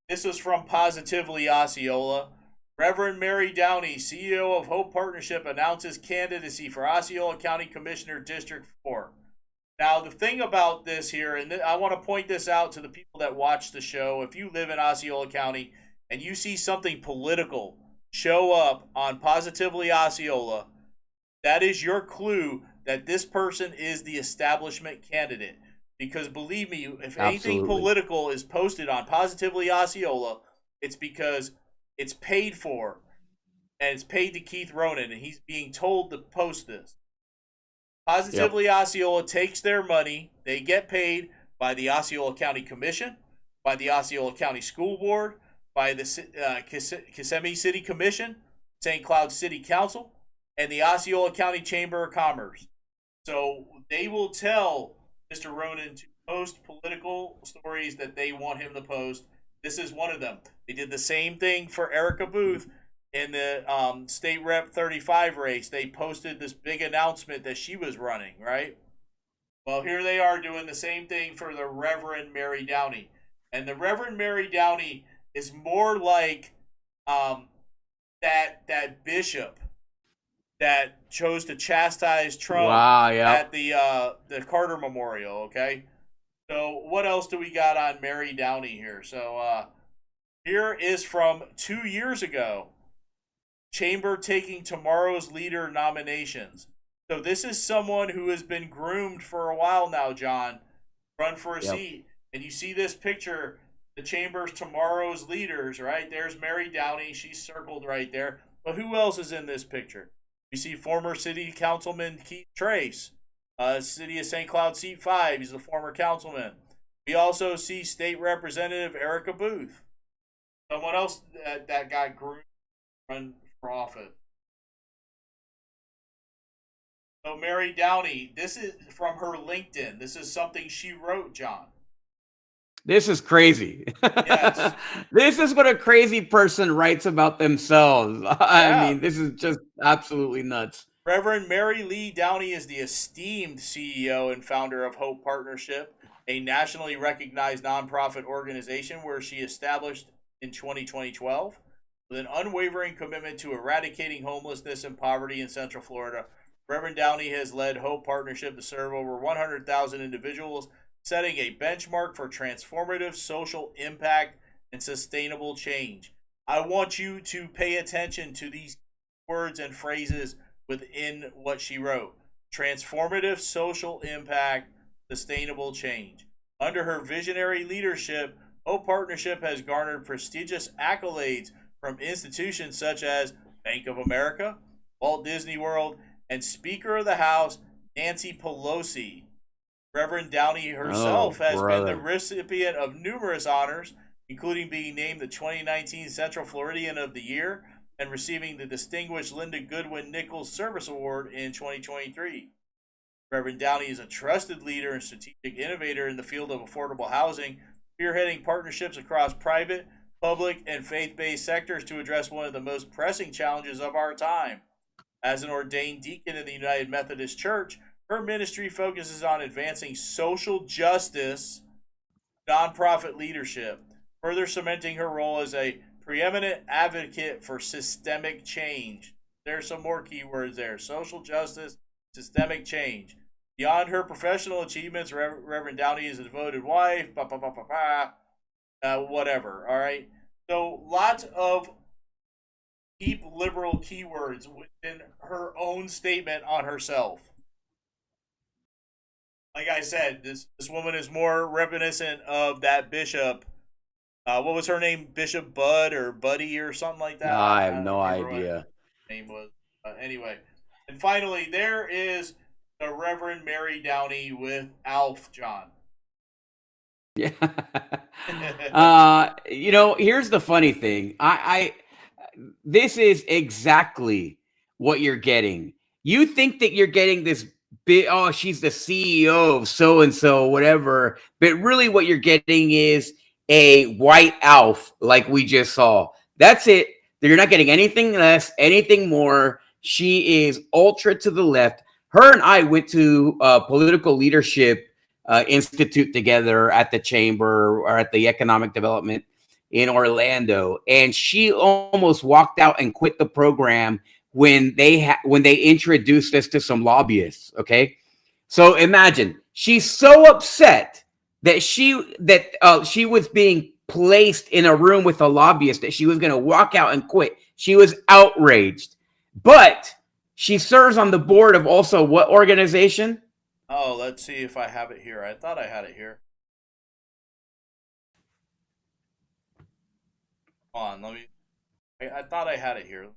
This was from Positively Osceola. Reverend Mary Downey, CEO of Hope Partnership, announces candidacy for Osceola County Commissioner District 4. Now, the thing about this here, and I want to point this out to the people that watch the show, if you live in Osceola County and you see something political show up on Positively Osceola, that is your clue that this person is the establishment candidate. Because believe me, if anything political is posted on Positively Osceola, it's because it's paid for, and it's paid to Keith Ronan, and he's being told to post this. Positively Osceola takes their money. They get paid by the Osceola County Commission, by the Osceola County School Board, by the Kissimmee City Commission, St. Cloud City Council, and the Osceola County Chamber of Commerce. So they will tell Mr. Ronan to post political stories that they want him to post. This is one of them. They did the same thing for Erica Booth in the State Rep 35 race. They posted this big announcement that she was running, right? Well, here they are doing the same thing for the Reverend Mary Downey. And the Reverend Mary Downey is more like that bishop that chose to chastise Trump at the Carter Memorial, okay? So what else do we got on Mary Downey here? So here is from 2 years ago. Chamber taking tomorrow's leader nominations. So this is someone who has been groomed for a while now, John. Run for a seat. And you see this picture, the Chamber's tomorrow's leaders, right? There's Mary Downey. She's circled right there. But who else is in this picture? You see former City Councilman Keith Trace. City of St. Cloud, seat 5. He's the former councilman. We also see State Representative Erica Booth. Someone else that got groomed run for office. So Mary Downey, this is from her LinkedIn. This is something she wrote, John. This is crazy. Yes. This is what a crazy person writes about themselves. I mean, this is just absolutely nuts. Reverend Mary Lee Downey is the esteemed CEO and founder of Hope Partnership, a nationally recognized nonprofit organization where she established in 2012 with an unwavering commitment to eradicating homelessness and poverty in Central Florida. Reverend Downey has led Hope Partnership to serve over 100,000 individuals, setting a benchmark for transformative social impact and sustainable change. I want you to pay attention to these words and phrases within what she wrote. Transformative social impact, sustainable change. Under her visionary leadership, Hope Partnership has garnered prestigious accolades from institutions such as Bank of America, Walt Disney World, and Speaker of the House Nancy Pelosi. Reverend Downey herself has been the recipient of numerous honors, including being named the 2019 Central Floridian of the Year and receiving the Distinguished Linda Goodwin Nichols Service Award in 2023. Reverend Downey is a trusted leader and strategic innovator in the field of affordable housing, spearheading partnerships across private, public, and faith-based sectors to address one of the most pressing challenges of our time. As an ordained deacon in the United Methodist Church, her ministry focuses on advancing social justice, nonprofit leadership, further cementing her role as a preeminent advocate for systemic change. There's some more keywords there. Social justice, systemic change. Beyond her professional achievements, Reverend Downey is a devoted wife, whatever, all right? So lots of deep liberal keywords within her own statement on herself. Like I said, this woman is more reminiscent of that bishop. What was her name? Bishop Bud or Buddy or something like that? I have no idea. What her name was. Anyway. And finally, there is the Reverend Mary Downey with Alf John. Yeah. Here's the funny thing. This is exactly what you're getting. You think that you're getting this big, she's the CEO of so-and-so, whatever. But really what you're getting is a white Alf like we just saw. That's it. You're not getting anything less, anything more. She is ultra to the left. Her and I went to Political Leadership Institute together at the Chamber or at the Economic Development in Orlando, and she almost walked out and quit the program when they introduced us to some lobbyists. Okay, so imagine she's so upset that she was being placed in a room with a lobbyist that she was going to walk out and quit. She was outraged, but she serves on the board of also what organization? Oh, let's see if I have it here. I thought I had it here. Hold on, let me. I thought I had it here.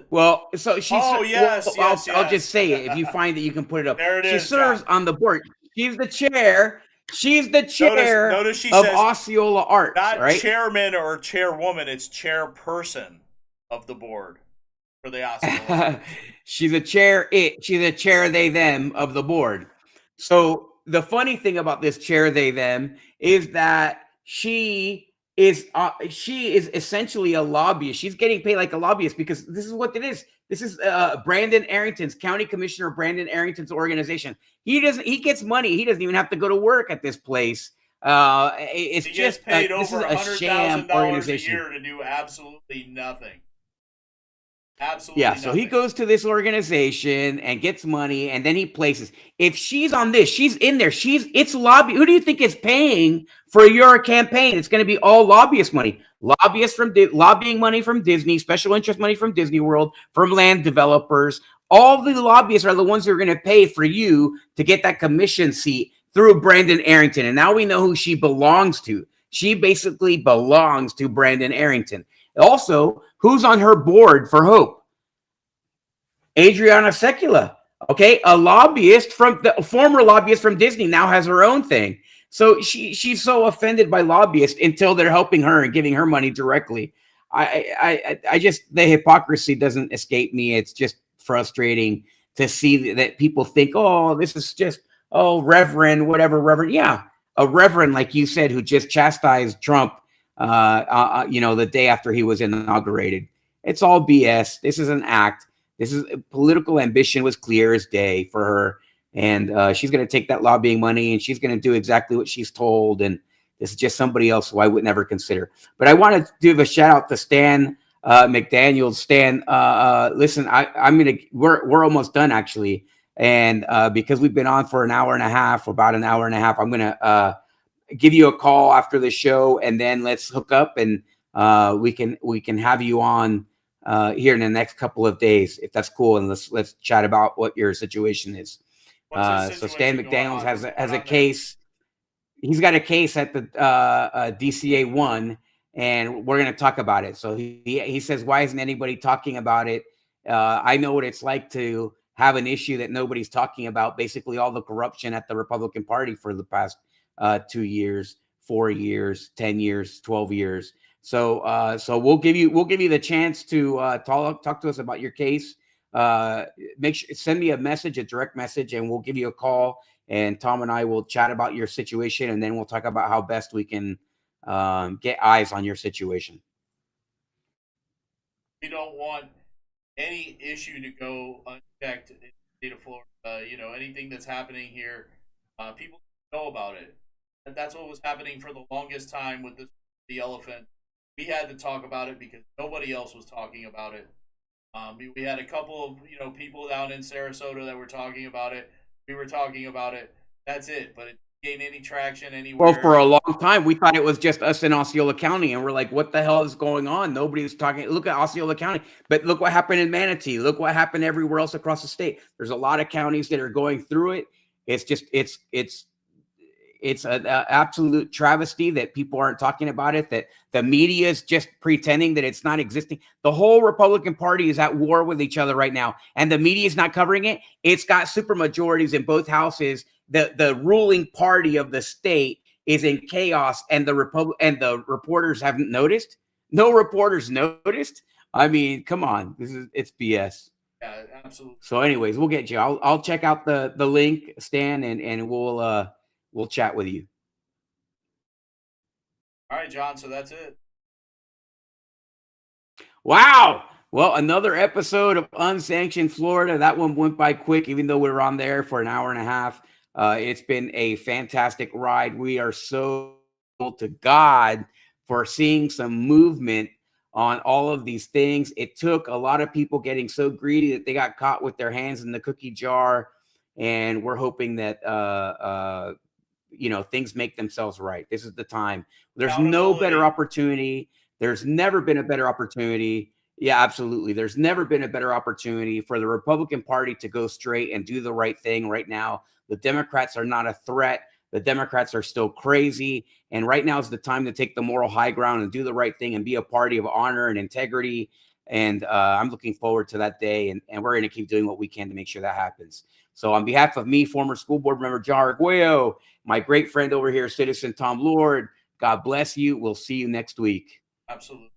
Well, so she's. Oh, yes, well, yes, I'll yes. just say it. If you find that you can put it up. There it she is, serves John. on the board. She's the chair. She's the chair Notice she of says Osceola Arts, not right? chairman or chairwoman. It's chairperson of the board for the Osceola. She's a chair. She's a chair. They them of the board. So the funny thing about this chair they them is that she is essentially a lobbyist. She's getting paid like a lobbyist because this is what it is. This is Brandon Arrington's, County Commissioner Brandon Arrington's organization. He gets money. He doesn't even have to go to work at this place. It's he just gets paid this is over a sham $100,000 a organization. year to do absolutely nothing. Absolutely Yeah, nothing. so he goes to this organization and gets money, and then he places. If she's on this, she's in there. It's lobby. Who do you think is paying for your campaign? It's going to be all lobbyist money. Lobbyists from lobbying money from Disney, special interest money from Disney World, from land developers. All the lobbyists are the ones who are going to pay for you to get that commission seat through Brandon Arrington. And now we know who she belongs to. She basically belongs to Brandon Arrington. Also, who's on her board for Hope? Adriana Secula, okay, a lobbyist from the former lobbyist from Disney, now has her own thing. So she's so offended by lobbyists until they're helping her and giving her money directly. I just, the hypocrisy doesn't escape me. It's just frustrating to see that people think, oh, this is just, oh, reverend, whatever, reverend. Yeah, a reverend, like you said, who just chastised Trump, the day after he was inaugurated. It's all BS. This is an act. This is political ambition was clear as day for her. And she's going to take that lobbying money and she's going to do exactly what she's told. And this is just somebody else who I would never consider. But I want to give a shout out to Stan McDaniels. Stan, listen, we're almost done actually. And because we've been on for about an hour and a half, I'm going to give you a call after the show and then let's hook up and we can have you on here in the next couple of days, if that's cool. And let's chat about what your situation is. So Stan McDaniels has a case. He's got a case at the DCA 1, and we're going to talk about it. So he says, why isn't anybody talking about it? I know what it's like to have an issue that nobody's talking about. Basically, all the corruption at the Republican Party for the past 2 years, 4 years, 10 years, 12 years. So we'll give you the chance to talk to us about your case. Send me a direct message, and we'll give you a call. And Tom and I will chat about your situation, and then we'll talk about how best we can get eyes on your situation. We don't want any issue to go unchecked in the state of Florida. Anything that's happening here, people know about it. And that's what was happening for the longest time with the elephant. We had to talk about it because nobody else was talking about it. We had a couple of people down in Sarasota that were talking about it. We were talking about it. That's it. But it didn't gain any traction anywhere. Well, for a long time, we thought it was just us in Osceola County, and we're like, what the hell is going on? Nobody's talking. Look at Osceola County. But look what happened in Manatee. Look what happened everywhere else across the state. There's a lot of counties that are going through it. It's just, it's an absolute travesty that people aren't talking about it, that the media is just pretending that it's not existing. The whole Republican Party is at war with each other right now, and the media is not covering it. It's got super majorities in both houses. The ruling party of the state is in chaos, and the reporters haven't noticed. No reporters noticed. I mean, come on, it's BS. Yeah, absolutely. So anyways, we'll get you. I'll check out the link, Stan, and we'll chat with you. All right, John. So that's it. Wow. Well, another episode of Unsanctioned Florida. That one went by quick, even though we were on there for an hour and a half. It's been a fantastic ride. We are so grateful to God for seeing some movement on all of these things. It took a lot of people getting so greedy that they got caught with their hands in the cookie jar. And we're hoping that, things make themselves right. This is the time. There's no better opportunity. There's never been a better opportunity. Yeah, absolutely. There's never been a better opportunity for the Republican Party to go straight and do the right thing right now. The Democrats are not a threat. The Democrats are still crazy. And right now is the time to take the moral high ground and do the right thing and be a party of honor and integrity. And I'm looking forward to that day. And we're going to keep doing what we can to make sure that happens. So on behalf of me, former school board member John Arguello, my great friend over here, citizen Tom Lord, God bless you. We'll see you next week. Absolutely.